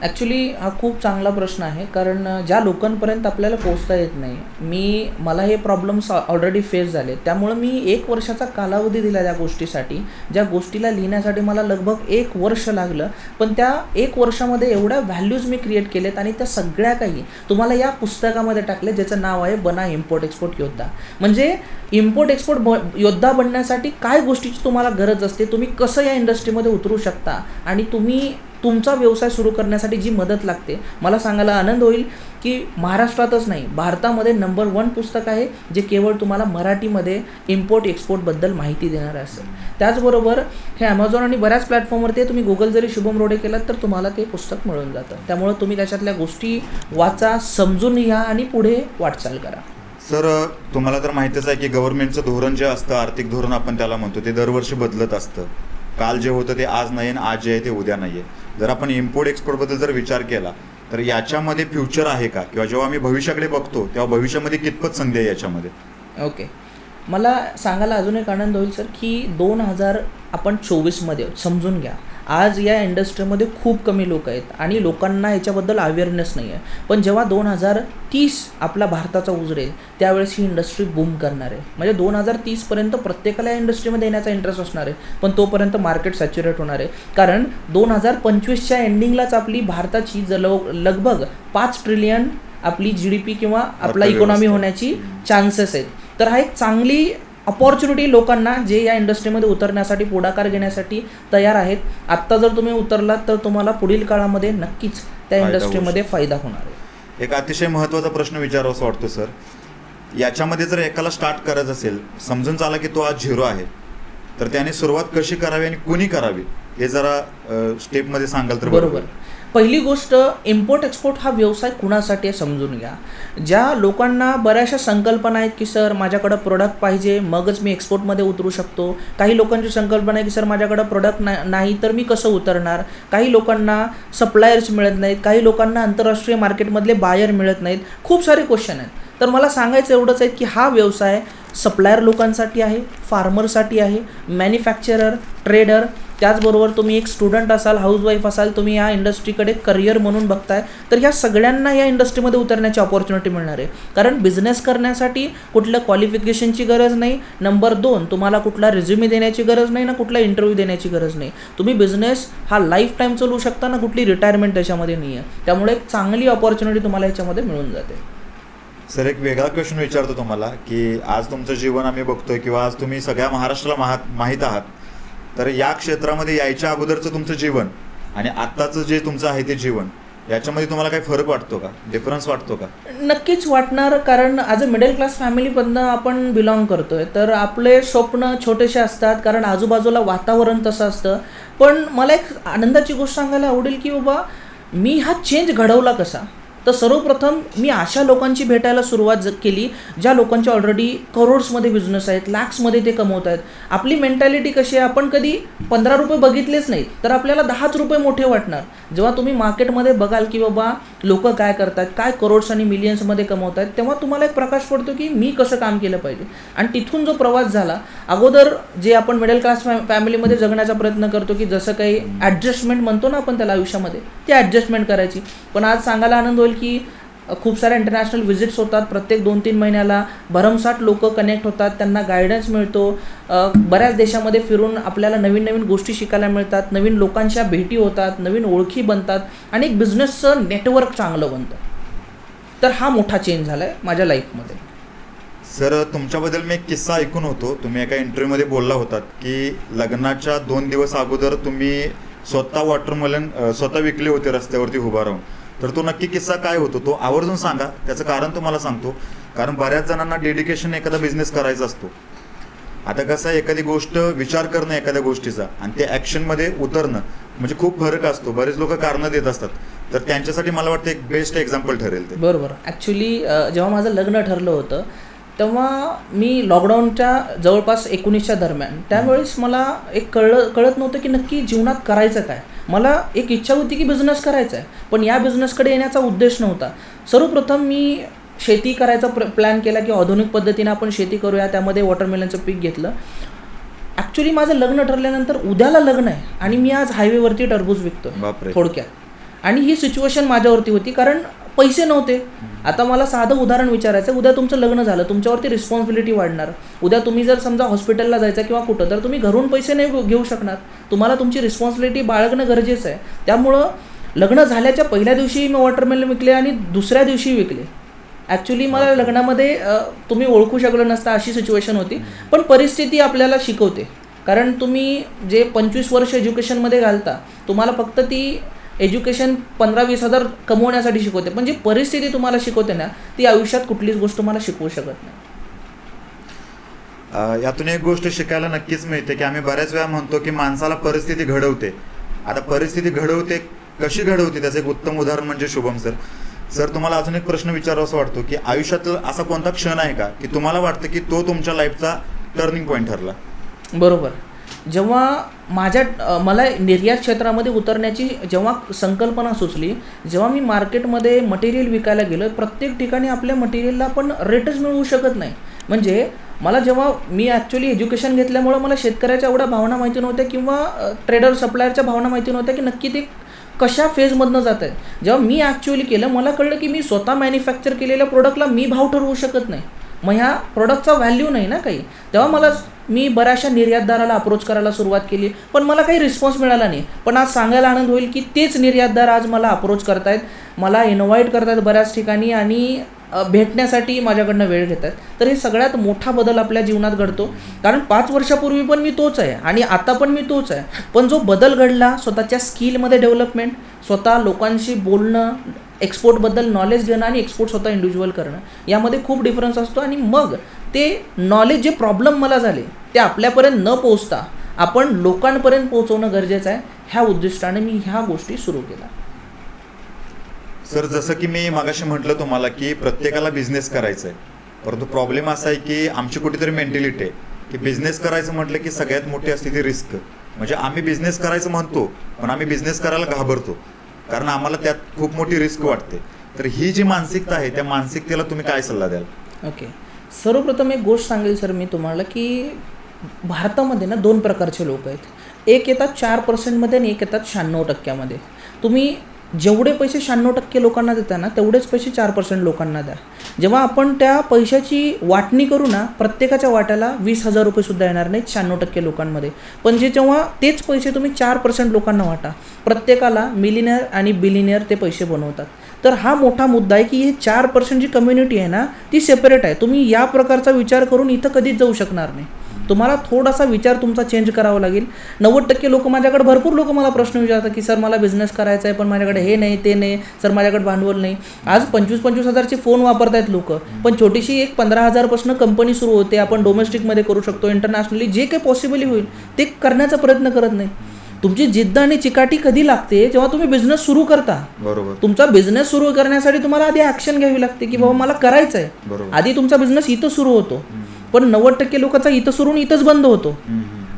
[SPEAKER 1] ॲक्च्युली हा खूप चांगला प्रश्न आहे, कारण ज्या लोकांपर्यंत आपल्याला पोहोचता येत नाही, मला हे प्रॉब्लेम्स ऑलरेडी फेस झाले. त्यामुळं मी 1 वर्षाचा कालावधी दिला त्या गोष्टीसाठी. ज्या गोष्टीला लिहिण्यासाठी मला लगभग 1 वर्ष लागलं, पण त्या 1 वर्षामध्ये एवढ्या व्हॅल्यूज मी क्रिएट केलेत आणि त्या सगळ्या काही तुम्हाला या पुस्तकामध्ये टाकले, ज्याचं नाव आहे बना इम्पोर्ट एक्सपोर्ट योद्धा. म्हणजे इम्पोर्ट एक्सपोर्ट योद्धा बनण्यासाठी काय गोष्टीची तुम्हाला गरज असते, तुम्ही कसं या इंडस्ट्रीमध्ये उतरू शकता आणि तुम्ही तुमचा व्यवसाय सुरू करण्यासाठी जी मदत लागते. मला सांगायला आनंद होईल की महाराष्ट्रातच नाही, भारतामध्ये नंबर 1 पुस्तक आहे जे केवळ तुम्हाला मराठीमध्ये इम्पोर्ट एक्सपोर्टबद्दल माहिती देणार असेल. त्याचबरोबर हे ॲमेझॉन आणि बऱ्याच प्लॅटफॉर्मवरती तुम्ही गुगल जरी शुभम रोडे केलात तर तुम्हाला ते पुस्तक मिळून जातं. त्यामुळे तुम्ही त्याच्यातल्या गोष्टी वाचा, समजून घ्या आणि पुढे वाटचाल करा.
[SPEAKER 2] सर, तुम्हाला तर माहितीच आहे की गव्हर्नमेंटचं धोरण जे असतं, आर्थिक धोरण आपण त्याला म्हणतो, ते दरवर्षी बदलत असतं. काल जे होतं ते आज नाही आणि आज जे आहे ते उद्या नाही आहे. जर आपण इम्पोर्ट एक्सपोर्टबद्दल जर विचार केला तर याच्यामध्ये फ्युचर आहे का, किंवा जेव्हा आम्ही भविष्याकडे बघतो तेव्हा भविष्यामध्ये कितपत संधी आहे याच्यामध्ये?
[SPEAKER 1] ओके, मला सांगायला अजून एक आनंद होईल सर की 2024मध्ये समजून घ्या, आज या इंडस्ट्रीमध्ये खूप कमी लोक आहेत आणि लोकांना याच्याबद्दल अवेअरनेस नाही आहे. पण जेव्हा 2030 आपला भारताचा उजरेल त्यावेळेस ही इंडस्ट्री बूम करणार आहे. म्हणजे 2030पर्यंत प्रत्येकाला या इंडस्ट्रीमध्ये येण्याचा इंटरेस्ट असणार आहे, पण तोपर्यंत मार्केट सॅच्युरेट होणार आहे. कारण 2025च्या एंडिंगलाच आपली भारताची लगभग 5 ट्रिलियन आपली GDP किंवा आपला इकॉनॉमी होण्याची चान्सेस आहेत. तर हा एक चांगली अपॉर्च्युनिटी लोकांना जे या इंडस्ट्रीमध्ये उतरण्यासाठी, पुढाकार घेण्यासाठी तयार आहेत. आत्ता जर तुम्ही उतरलात तर तुम्हाला पुढील काळामध्ये नक्कीच त्या इंडस्ट्रीमध्ये फायदा होणार आहे.
[SPEAKER 2] एक अतिशय महत्त्वाचा प्रश्न विचारावासा वाटतो सर, याच्यामध्ये जर एकाला स्टार्ट करायचं असेल, समजून चाला की तो आज 0 आहे, तर त्याने सुरुवात कशी करावी आणि कुणी करावी हे जरा स्टेपमध्ये सांगाल तर?
[SPEAKER 1] बरोबर. पहिली गोष्ट, इम्पोर्ट एक्सपोर्ट हा व्यवसाय कुणासाठी आहे समजून घ्या. ज्या लोकांना बऱ्याचशा संकल्पना आहेत की सर माझ्याकडं प्रोडक्ट पाहिजे मगच मी एक्सपोर्टमध्ये उतरू शकतो. काही लोकांची संकल्पना आहे की सर माझ्याकडं प्रोडक्ट नाही तर मी कसं उतरणार. काही लोकांना सप्लायर्स मिळत नाहीत, काही लोकांना आंतरराष्ट्रीय मार्केटमधले बायर मिळत नाहीत. खूप सारे क्वेश्चन आहेत. तर मला सांगायचं एवढंच आहे की हा व्यवसाय सप्लायर लोकांसाठी आहे, फार्मरसाठी आहे, मॅन्युफॅक्चरर, ट्रेडर, त्याचबरोबर तुम्ही एक स्टुडंट असाल, हाऊसवाईफ असाल, तुम्ही या इंडस्ट्रीकडे करिअर म्हणून बघताय, तर ह्या सगळ्यांना या इंडस्ट्रीमध्ये उतरण्याची ऑपॉर्च्युनिटी मिळणार आहे. कारण बिझनेस करण्यासाठी कुठल्या क्वालिफिकेशनची गरज नाही. नंबर 2, तुम्हाला कुठला रिझ्युमी देण्याची गरज नाही ना कुठला इंटरव्ह्यू देण्याची गरज नाही. तुम्ही बिझनेस हा लाईफ टाईम चालवू शकता ना, कुठली रिटायरमेंट त्याच्यामध्ये नाही आहे. त्यामुळे एक चांगली ऑपॉर्च्युनिटी तुम्हाला याच्यामध्ये मिळून जाते.
[SPEAKER 2] सर, एक वेगळा क्वेश्चन विचारतो तुम्हाला की आज तुमचं जीवन आम्ही बघतोय किंवा आज तुम्ही सगळ्या महाराष्ट्राला माहीत आहात, तर या क्षेत्रामध्ये यायच्या अगोदरचं तुमचं जीवन आणि आत्ताचं जे तुमचं आहे ते जीवन, याच्यामध्ये तुम्हाला काही फरक वाटतो का, डिफरन्स वाटतो का?
[SPEAKER 1] नक्कीच वाटणार. कारण ॲज अ मिडल क्लास फॅमिलीमधनं आपण बिलॉंग करतोय, तर आपले स्वप्न छोटेसे असतात कारण आजूबाजूला वातावरण तसं असतं. पण मला एक आनंदाची गोष्ट सांगायला आवडेल की बाबा मी हा चेंज घडवला कसा. तर सर्वप्रथम मी अशा लोकांची भेटायला सुरुवात केली ज्या लोकांचे ऑलरेडी करोड्समध्ये बिझनेस आहेत, लॅक्समध्ये ते कमवत आहेत. आपली मेंटॅलिटी कशी आहे, आपण कधी 15 रुपये बघितलेच नाहीत तर आपल्याला 10 रुपये मोठे वाटणार. जेव्हा तुम्ही मार्केटमध्ये बघाल की बाबा लोक काय करतात, काय करोड्स आणि मिलियन्समध्ये कमवत आहेत, तेव्हा तुम्हाला एक प्रकाश पडतो की मी कसं काम केलं पाहिजे. आणि तिथून जो प्रवास झाला, अगोदर जे आपण मिडल क्लास फॅमिलीमध्ये जगण्याचा प्रयत्न करतो की जसं काही ॲडजस्टमेंट म्हणतो ना आपण त्याला आयुष्यामध्ये, ती ॲडजस्टमेंट करायची. पण आज सांगायला आनंद होईल की खूप साऱ्या इंटरनॅशनल व्हिजिट्स होतात. प्रत्येक 2-3 महिन्याला भरमसाठ लोक कनेक्ट होतात, त्यांना गायडन्स मिळतो. बऱ्याच देशामध्ये फिरून आपल्याला नवीन नवीन गोष्टी शिकायला मिळतात, नवीन लोकांच्या भेटी होतात, नवीन ओळखी बनतात आणि एक बिझनेसचं नेटवर्क चांगलं बनतं. तर हा मोठा चेंज झाला आहे माझ्या लाईफमध्ये.
[SPEAKER 2] सर, तुमच्याबद्दल मी एक किस्सा ऐकून होतो. तुम्ही एका इंटरव्ह्यूमध्ये बोलला होतात की लग्नाच्या 2 दिवस अगोदर तुम्ही स्वतः वॉटरमेलन स्वतः विकले होते रस्त्यावरती उभा राहून. तर तो नक्की किस्सा काय होतो तो आवर्जून सांगा. त्याचं कारण तुम्हाला सांगतो, कारण बऱ्याच जणांना डेडिकेशन एखादा बिझनेस करायचा असतो. आता कसं आहे, एखादी गोष्ट विचार करणं एखाद्या गोष्टीचा आणि ते ॲक्शनमध्ये उतरणं म्हणजे खूप फरक असतो. बरेच लोक कारणं देत असतात, तर त्यांच्यासाठी मला वाटतं एक बेस्ट एक्झाम्पल ठरेल ते.
[SPEAKER 1] बरोबर. ॲक्च्युली जेव्हा माझं लग्न ठरलं होतं तेव्हा मी लॉकडाऊनच्या जवळपास 19च्या दरम्यान, त्यावेळेस मला एक कळत नव्हतं की नक्की जीवनात करायचं काय. मला एक इच्छा होती की बिझनेस करायचा आहे, पण या बिझनेसकडे येण्याचा उद्देश नव्हता. सर्वप्रथम मी शेती करायचा प्लॅन केला की आधुनिक पद्धतीने आपण शेती करूया. त्यामध्ये वॉटरमेलनचं पीक घेतलं. ॲक्च्युली माझं लग्न ठरल्यानंतर उद्याला लग्न आहे आणि मी आज हायवेवरती टरबूज विकतो थोडक्यात. आणि ही सिच्युएशन माझ्यावरती होती कारण पैसे नव्हते. आता मला साधं उदाहरण विचारायचं, उद्या तुमचं लग्न झालं, तुमच्यावरती रिस्पॉन्सिबिलिटी वाढणार. उद्या तुम्ही जर समजा हॉस्पिटलला जायचं किंवा कुठं, तर तुम्ही घरून पैसे नाही घेऊ शकणार. तुम्हाला तुमची रिस्पॉन्सिबिलिटी बाळगणं गरजेचं आहे. त्यामुळं लग्न झाल्याच्या पहिल्या दिवशी मी वॉटरमेलन विकले आणि दुसऱ्या दिवशी विकले. ॲक्च्युली मला लग्नामध्ये तुम्ही ओळखू शकलो नसता अशी सिच्युएशन होती. पण परिस्थिती आपल्याला शिकवते. कारण तुम्ही जे 25 वर्ष एज्युकेशनमध्ये घालता, तुम्हाला फक्त ती एज्युकेशन 15-20 हजार कमवण्यासाठी शिकवते, पण जी परिस्थिती तुम्हाला शिकवते ना, ती आयुष्यात कुठलीच गोष्ट तुम्हाला शिकवू शकत
[SPEAKER 2] नाही. यातून एक गोष्ट शिकायला नक्कीच मिळते की आम्ही बऱ्याच वेळा म्हणतो की माणसाला परिस्थिती घडवते. आता परिस्थिती घडवते, कशी घडवते त्याचं एक उत्तम उदाहरण म्हणजे शुभम सर. सर, तुम्हाला अजून एक प्रश्न विचारावासा वाटतो की आयुष्यातला असा कोणता क्षण आहे का की तुम्हाला वाटतं की तो तुमच्या लाईफचा टर्निंग पॉईंट ठरला?
[SPEAKER 1] बरोबर. जेव्हा मला निर्यात क्षेत्रामध्ये उतरण्याची जेव्हा संकल्पना सुचली, जेव्हा मी मार्केटमध्ये मटेरियल विकायला गेलो, प्रत्येक ठिकाणी आपल्या मटेरियलला आपण रेटच मिळवू शकत नाही. म्हणजे मला जेव्हा मी ॲक्च्युली एज्युकेशन घेतल्यामुळं मला शेतकऱ्याच्या एवढ्या भावना माहिती नव्हत्या किंवा ट्रेडर सप्लायरच्या भावना माहिती नव्हत्या की नक्की ते कशा फेजमधनं जात आहेत. जेव्हा मी ॲक्च्युअली केलं, मला कळलं की मी स्वतः मॅन्युफॅक्चर केलेल्या प्रोडक्टला मी भाव ठरवू शकत नाही. मग ह्या प्रोडक्टचा व्हॅल्यू नाही ना काही. तेव्हा मी बऱ्याचशा निर्यातदाराला अप्रोच करायला सुरुवात केली, पण मला काही रिस्पॉन्स मिळाला नाही. पण आज सांगायला आनंद होईल की तेच निर्यातदार आज मला अप्रोच करतायत, मला इन्व्हाइट करतायत बऱ्याच ठिकाणी आणि भेटण्यासाठी माझ्याकडनं वेळ घेत आहेत. तर हे सगळ्यात मोठा बदल आपल्या जीवनात घडतो. कारण 5 वर्षापूर्वी पण मी तोच आहे आणि आता पण मी तोच आहे. पण जो बदल घडला, स्वतःच्या स्किलमध्ये डेव्हलपमेंट, स्वतः लोकांशी बोलणं, एक्सपोर्टबद्दल नॉलेज घेणं आणि एक्सपोर्ट स्वतः इंडिव्हिज्युअल करणं, यामध्ये खूप डिफरन्स असतो. आणि मग ते नॉलेज, जे प्रॉब्लेम मला झाले ते आपल्यापर्यंत न पोहोचता आपण लोकांपर्यंत पोहोचवणं गरजेचं आहे. ह्या उद्दिष्टाने मी ह्या गोष्टी सुरू केल्या.
[SPEAKER 2] सर जसं की मी मागाशी म्हटलं तुम्हाला की प्रत्येकाला बिझनेस करायचा आहे, परंतु प्रॉब्लेम असा आहे की आमची कुठेतरी मेंटॅलिटी आहे की बिझनेस करायचं म्हटलं की सगळ्यात मोठी असते ती रिस्क. म्हणजे आम्ही बिझनेस करायचं म्हणतो पण आम्ही बिझनेस करायला घाबरतो कारण आम्हाला त्यात खूप मोठी रिस्क वाटते. तर ही जी मानसिकता आहे त्या मानसिकतेला तुम्ही काय सल्ला द्याल?
[SPEAKER 1] ओके, सर्वप्रथम एक गोष्ट सांगेल सर मी तुम्हाला की भारतामध्ये ना 2 प्रकारचे लोक आहेत. एक येतात 4% आणि एक येतात 96%. तुम्ही जेवढे पैसे 96% लोकांना देता ना तेवढेच पैसे 4% लोकांना द्या. जेव्हा आपण त्या पैशाची वाटणी करू ना प्रत्येकाच्या वाट्याला 20,000 रुपये सुद्धा येणार नाहीत 96% लोकांमध्ये. पण जेव्हा तेच पैसे तुम्ही 4% लोकांना वाटा, प्रत्येकाला मिलिनियर आणि बिलिनियर ते पैसे बनवतात. तर हा मोठा मुद्दा आहे की हे 4% जी कम्युनिटी आहे ना ती सेपरेट आहे. तुम्ही या प्रकारचा विचार करून इथं कधीच जाऊ शकणार नाही. तुम्हाला थोडासा विचार तुमचा चेंज करावा लागेल. 90% लोक माझ्याकडे, भरपूर लोक मला प्रश्न विचारतात की सर मला बिझनेस करायचा आहे पण माझ्याकडे हे नाही ते नाही, सर माझ्याकडे भांडवल नाही. आज 25-25 हजारचे फोन वापरतायत लोक, पण छोटीशी एक 15,000पासून कंपनी सुरू होते. आपण डोमेस्टिकमध्ये करू शकतो, इंटरनॅशनली जे काही पॉसिबल होईल ते करण्याचा प्रयत्न करत नाही. तुमची जिद्द आणि चिकाटी कधी लागते? जेव्हा तुम्ही बिझनेस सुरू करता.
[SPEAKER 2] बरोबर.
[SPEAKER 1] तुमचा बिझनेस सुरू करण्यासाठी तुम्हाला आधी ऍक्शन घ्यावी लागते की बाबा मला करायचं आहे. आधी तुमचा बिझनेस इथं सुरू होतो, पण 90% लोकांचा इथं सुरू इथंच बंद होतो.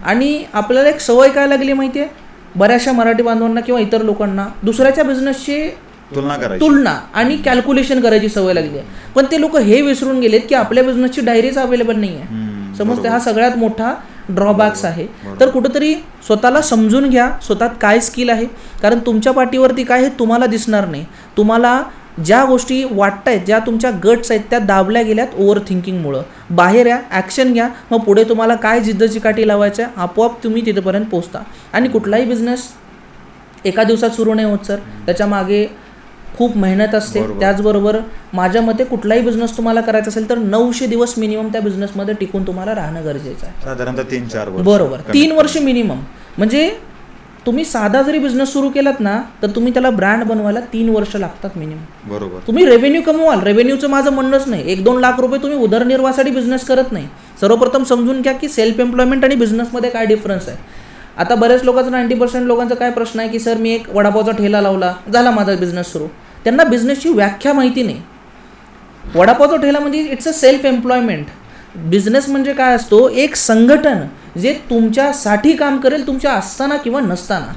[SPEAKER 1] आणि आपल्याला एक सवय काय लागली माहिती आहे, बऱ्याचशा मराठी बांधवांना किंवा इतर लोकांना दुसऱ्याच्या बिझनेसची तुलना आणि कॅल्क्युलेशन करायची सवय लागली आहे. पण ते लोक हे विसरून गेलेत की आपल्या बिझनेसची डायरीच अवेलेबल नाही आहे. समजते, हा सगळ्यात मोठा ड्रॉबॅक्स आहे. तर कुठंतरी स्वतःला समजून घ्या, स्वतःत काय स्किल आहे, कारण तुमच्या पाठीवरती काय हे तुम्हाला दिसणार नाही. तुम्हाला ज्या गोष्टी वाटत आहेत, ज्या तुमच्या गट्स आहेत त्या दाबल्या गेल्यात ओव्हर थिंकिंगमुळं. बाहेर या, ॲक्शन घ्या, मग पुढे तुम्हाला काय जिद्द चिकाटी लावायचं आहे आपोआप तुम्ही तिथपर्यंत पोहोचता. आणि कुठलाही बिझनेस एका दिवसात सुरू नाही होत सर, त्याच्या मागे खूप मेहनत असते. त्याचबरोबर माझ्या मते कुठलाही बिझनेस तुम्हाला करायचा असेल तर 900 दिवस मिनिमम त्या बिझनेसमध्ये टिकून तुम्हाला राहणं गरजेचं आहे.
[SPEAKER 2] साधारणतः 3-4 वर्ष.
[SPEAKER 1] बरोबर, 3 वर्ष मिनिमम. म्हणजे तुम्ही साधा जरी बिझनेस सुरू केलात ना तर तुम्ही त्याला ब्रँड बनवायला 3 वर्ष लागतात मिनिमम.
[SPEAKER 2] बरोबर.
[SPEAKER 1] तुम्ही रेव्हेन्यू कमवाल, रेव्हेन्यूचं माझं म्हणणंच नाही 1-2 लाख रुपये तुम्ही उदरनिर्वाहासाठी बिझनेस करत नाही. सर्वप्रथम समजून घ्या की सेल्फ एम्प्लॉयमेंट आणि बिझनेसमध्ये काय डिफरन्स आहे. आता बऱ्याच लोकांचा 90% लोकांचा काय प्रश्न आहे की सर मी एक वडापावचा ठेला लावला, झाला माझा बिझनेस सुरू. त्यांना बिझनेसची व्याख्या माहिती नाही. वडापावचा ठेला म्हणजे it's a self employment. Business म्हणजे काय असतो, एक संघटन जे तुमच्यासाठी काम करेल तुमच्या असताना किंवा नसताना.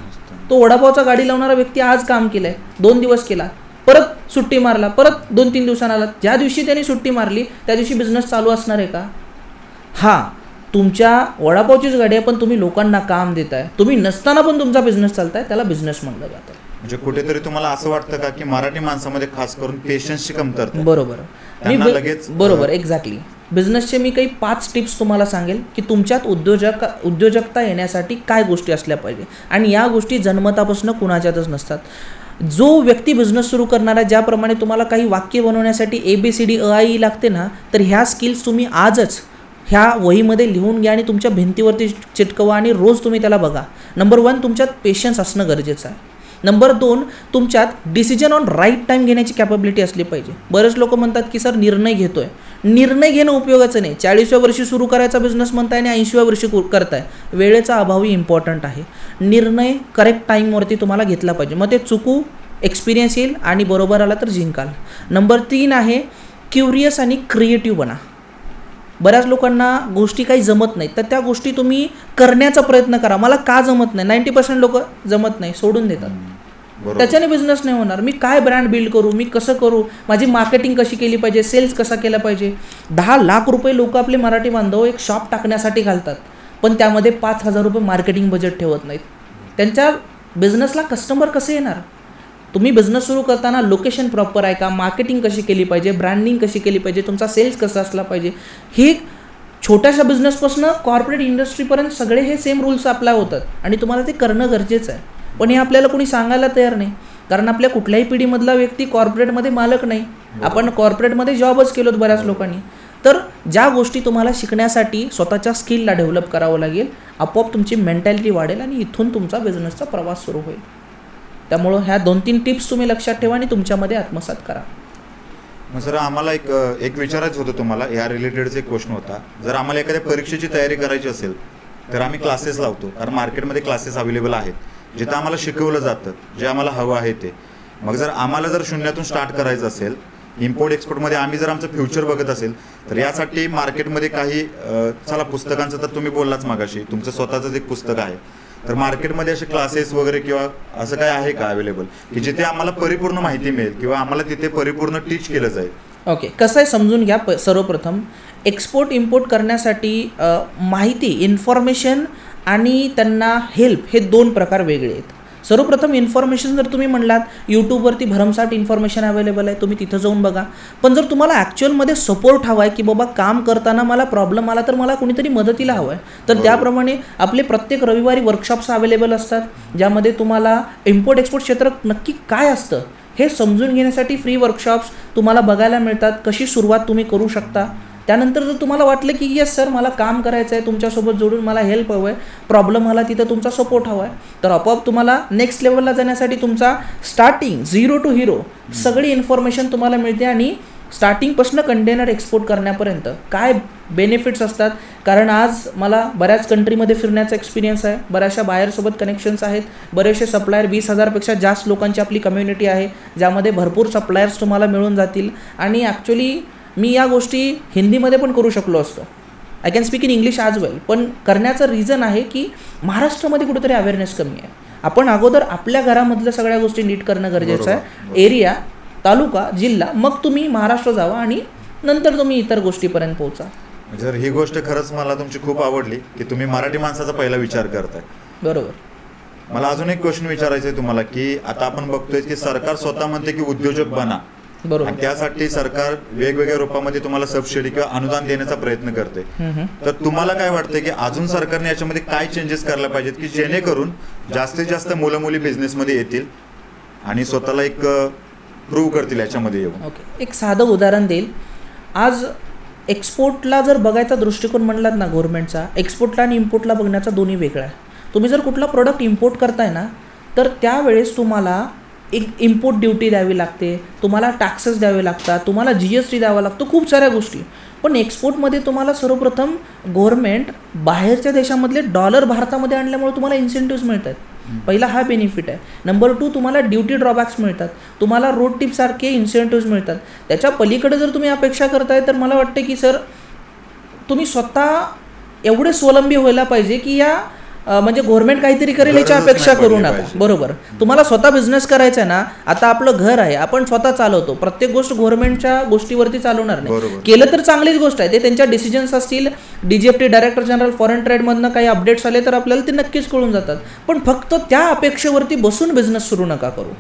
[SPEAKER 1] तो वडापावचा गाडी लावणारा व्यक्ती आज काम केलंय, 2 दिवस केला, परत सुट्टी मारला, परत 2-3 दिवसांना आला. ज्या दिवशी त्यांनी सुट्टी मारली त्या दिवशी बिझनेस चालू असणार आहे का? हा, तुमच्या वडापावचीच गाडी आहे पण तुम्ही लोकांना काम देताय, तुम्ही नसताना पण तुमचा बिझनेस चालताय, त्याला बिझनेस म्हणलं जातं.
[SPEAKER 2] म्हणजे कुठेतरी तुम्हाला असं वाटतं का की मराठी माणसामध्ये खास करून पेशन्सची कमतरता?
[SPEAKER 1] बरोबर, बरोबर, एक्झॅक्टली. बिझनेसचे मी काही 5 टिप्स तुम्हाला सांगेल की तुमच्यात उद्योजकता येण्यासाठी काय गोष्टी असल्या पाहिजे. आणि या गोष्टी जन्मतापासून कुणाच्यातच नसतात. जो व्यक्ती बिझनेस सुरू करणारा, ज्याप्रमाणे तुम्हाला काही वाक्य बनवण्यासाठी ABCD EI लागते ना, तर ह्या स्किल्स तुम्ही आजच ह्या वहीमध्ये लिहून घ्या आणि तुमच्या भिंतीवरती चिटकवा आणि रोज तुम्ही त्याला बघा. नंबर 1, तुमच्यात पेशन्स असणं गरजेचं आहे. नंबर 2, तुमच्यात डिसिजन ऑन राईट टाईम घेण्याची कॅपॅबिलिटी असली पाहिजे. बरेच लोक म्हणतात की सर निर्णय घेतोय. निर्णय घेणं उपयोगाचं नाही. 40व्या वर्षी सुरू करायचा बिझनेस म्हणताय आणि 80व्या वर्षी करताय. वेळेचा अभावही इम्पॉर्टंट आहे. निर्णय करेक्ट टाईमवरती तुम्हाला घेतला पाहिजे. मग ते चुकू, एक्सपिरियन्स येईल आणि बरोबर आला तर जिंकाल. नंबर 3 आहे क्युरियस आणि क्रिएटिव्ह बना. बऱ्याच लोकांना गोष्टी काही जमत नाहीत तर त्या गोष्टी तुम्ही करण्याचा प्रयत्न करा. मला का जमत नाही, 90% लोक जमत नाही सोडून देतात. त्याच्याने बिझनेस नाही होणार. मी काय ब्रँड बिल्ड करू, मी कसं करू, माझी मार्केटिंग कशी केली पाहिजे, सेल्स कसा केला पाहिजे. 10 लाख रुपये लोक आपले मराठी बांधव एक शॉप टाकण्यासाठी घालतात पण त्यामध्ये 5,000 रुपये मार्केटिंग बजेट ठेवत नाहीत. त्यांच्या बिझनेसला कस्टमर कसे येणार? तुम्ही बिझनेस सुरू करताना लोकेशन प्रॉपर आहे का, मार्केटिंग कशी केली पाहिजे, ब्रँडिंग कशी केली पाहिजे, तुमचा सेल्स कसा असला पाहिजे. हे छोट्याशा बिझनेसपासून कॉर्पोरेट इंडस्ट्रीपर्यंत सगळे हे सेम रूल्स अप्लाय होतात आणि तुम्हाला ते करणं गरजेचं आहे. पण हे आपल्याला कोणी सांगायला तयार नाही, कारण आपल्या कुठल्याही पिढीमधला व्यक्ती कॉर्पोरेटमध्ये मालक नाही. आपण कॉर्पोरेटमध्ये जॉबच केलोत बऱ्याच लोकांनी. तर ज्या गोष्टी तुम्हाला शिकण्यासाठी स्वतःच्या स्किलला डेव्हलप करावं लागेल, आपोआप तुमची मेंटॅलिटी वाढेल आणि इथून तुमचा बिझनेसचा प्रवास सुरू होईल. त्यामुळं ह्या 2-3 टिप्स तुम्ही लक्षात ठेवा आणि तुमच्यामध्ये आत्मसात करा.
[SPEAKER 2] मग सर आम्हाला एक विचारायचं होतं तुम्हाला, या रिलेटेडचा एक क्वेश्चन होता. जर आम्हाला एखाद्या परीक्षेची तयारी करायची असेल तर आम्ही क्लासेस लावतो, कारण मार्केटमध्ये क्लासेस अवेलेबल आहेत जिथं आम्हाला शिकवलं जातं जे आम्हाला हवं आहे ते. मग जर आम्हाला जर शून्यातून स्टार्ट करायचं असेल, इम्पोर्ट एक्सपोर्टमध्ये आम्ही जर आमचं फ्युचर बघत असेल, तर यासाठी मार्केटमध्ये काही चला पुस्तकांचं तर तुम्ही बोललाच मागाशी, तुमचं स्वतःचंच एक पुस्तक आहे, तर मार्केटमध्ये असे क्लासेस वगैरे किंवा असं काय आहे का अवेलेबल की जिथे आम्हाला परिपूर्ण माहिती मिळेल किंवा आम्हाला तिथे परिपूर्ण टीच केलं जाईल?
[SPEAKER 1] ओके, कसं आहे समजून घ्या. सर्वप्रथम एक्सपोर्ट इम्पोर्ट करण्यासाठी माहिती, इन्फॉर्मेशन आणि त्यांना हेल्प हे 2 प्रकार वेगळे आहेत. सर्वप्रथम इन्फॉर्मेशन जर तुम्ही म्हणलात, यूट्यूबवरती भरमसाठ इन्फॉर्मेशन अवेलेबल आहे, तुम्ही तिथं जाऊन बघा. पण जर तुम्हाला ॲक्च्युअलमध्ये सपोर्ट हवा आहे की बाबा काम करताना मला प्रॉब्लेम आला तर मला कुणीतरी मदतीला हवं आहे, तर त्याप्रमाणे आपले प्रत्येक रविवारी वर्कशॉप्स अवेलेबल असतात, ज्यामध्ये तुम्हाला इम्पोर्ट एक्सपोर्ट क्षेत्र नक्की काय असतं हे समजून घेण्यासाठी फ्री वर्कशॉप्स तुम्हाला बघायला मिळतात. कशी सुरुवात तुम्ही करू शकता. त्यानंतर जर तुम्हाला वाटलं की येस सर मला काम करायचं आहे, तुमच्यासोबत जोडून मला हेल्प हवं आहे, प्रॉब्लेम आला तिथं तुमचा सपोर्ट हवा आहे, तर आपोआप तुम्हाला नेक्स्ट लेवलला जाण्यासाठी तुमचा स्टार्टिंग 0 to hero सगळी इन्फॉर्मेशन तुम्हाला मिळते. आणि स्टार्टिंगपासून कंटेनर एक्सपोर्ट करण्यापर्यंत काय बेनिफिट्स असतात, कारण आज मला बऱ्याच कंट्रीमध्ये फिरण्याचा एक्सपिरियन्स आहे, बऱ्याचशा बायरसोबत कनेक्शन्स आहेत, बरेचसे सप्लायर, 20,000पेक्षा जास्त लोकांची आपली कम्युनिटी आहे, ज्यामध्ये भरपूर सप्लायर्स तुम्हाला मिळून जातील. आणि ॲक्च्युली मी या गोष्टी हिंदीमध्ये पण करू शकलो असतो, I can speak in English as well, पण करण्याचं रिझन आहे की महाराष्ट्रामध्ये कुठेतरी अवेअरनेस कमी आहे. आपण अगोदर आपल्या घरामधल्या सगळ्या गोष्टी नीट करणं गरजेचं आहे, एरिया, तालुका, जिल्हा, मग तुम्ही महाराष्ट्र जावा आणि नंतर तुम्ही इतर गोष्टीपर्यंत पोहोचा.
[SPEAKER 2] जर ही गोष्ट खरंच मला तुमची खूप आवडली की तुम्ही मराठी माणसाचा पहिला विचार करताय.
[SPEAKER 1] बरोबर.
[SPEAKER 2] मला अजून एक क्वेश्चन विचारायचं आहे तुम्हाला की आता आपण बघतोय की सरकार स्वतः म्हणते की उद्योजक बना,
[SPEAKER 1] बरोबर,
[SPEAKER 2] त्यासाठी सरकार वेगवेगळ्या रूपामध्ये तुम्हाला सबसिडी किंवा अनुदान देण्याचा प्रयत्न करते. तर तुम्हाला काय वाटतं की अजून सरकारने याच्यामध्ये काय चेंजेस करायला पाहिजेत की जेणेकरून जास्तीत जास्त मुलं मुली बिझनेसमध्ये येतील आणि स्वतःला एक प्रूव्ह करतील याच्यामध्ये येऊन?
[SPEAKER 1] ओके, एक साधं उदाहरण देईल. आज एक्सपोर्टला जर बघायचा दृष्टिकोन म्हणलात ना गव्हर्नमेंटचा, एक्सपोर्टला आणि इम्पोर्टला बघण्याचा दोन्ही वेगळा आहे. तुम्ही जर कुठला प्रोडक्ट इम्पोर्ट करताय ना, तर त्यावेळेस तुम्हाला एक इम्पोर्ट ड्युटी द्यावी लागते, तुम्हाला टॅक्सेस द्यावे लागतात, तुम्हाला GST द्यावा लागतो, खूप साऱ्या गोष्टी. पण एक्सपोर्टमध्ये तुम्हाला सर्वप्रथम गव्हर्नमेंट बाहेरच्या देशामधले डॉलर भारतामध्ये आणल्यामुळे तुम्हाला इन्सेंटिव्स मिळतात. पहिला हा बेनिफिट आहे. नंबर 2, तुम्हाला ड्युटी ड्रॉबॅक्स मिळतात, तुम्हाला रोड टिपसारखे इन्सेंटिव्स मिळतात. त्याच्या पलीकडे जर तुम्ही अपेक्षा करताय तर मला वाटते की सर तुम्ही स्वतः एवढे स्वावलंबी व्हायला पाहिजे की या म्हणजे गव्हर्नमेंट काहीतरी करेल याची अपेक्षा करू नका. बरोबर, तुम्हाला स्वतः बिझनेस करायचा आहे ना, आता आपलं घर आहे, आपण स्वतः चालवतो, प्रत्येक गोष्ट गव्हर्नमेंटच्या गोष्टीवरती चालवणार नाही. केलं तर चांगलीच गोष्ट आहे, ते त्यांच्या डिसिजन्स असतील. DGFT डायरेक्टर जनरल फॉरेन ट्रेडमधनं काही अपडेट्स आले तर आपल्याला ते नक्कीच कळून जातात. पण फक्त त्या अपेक्षेवरती बसून बिझनेस सुरू नका करू.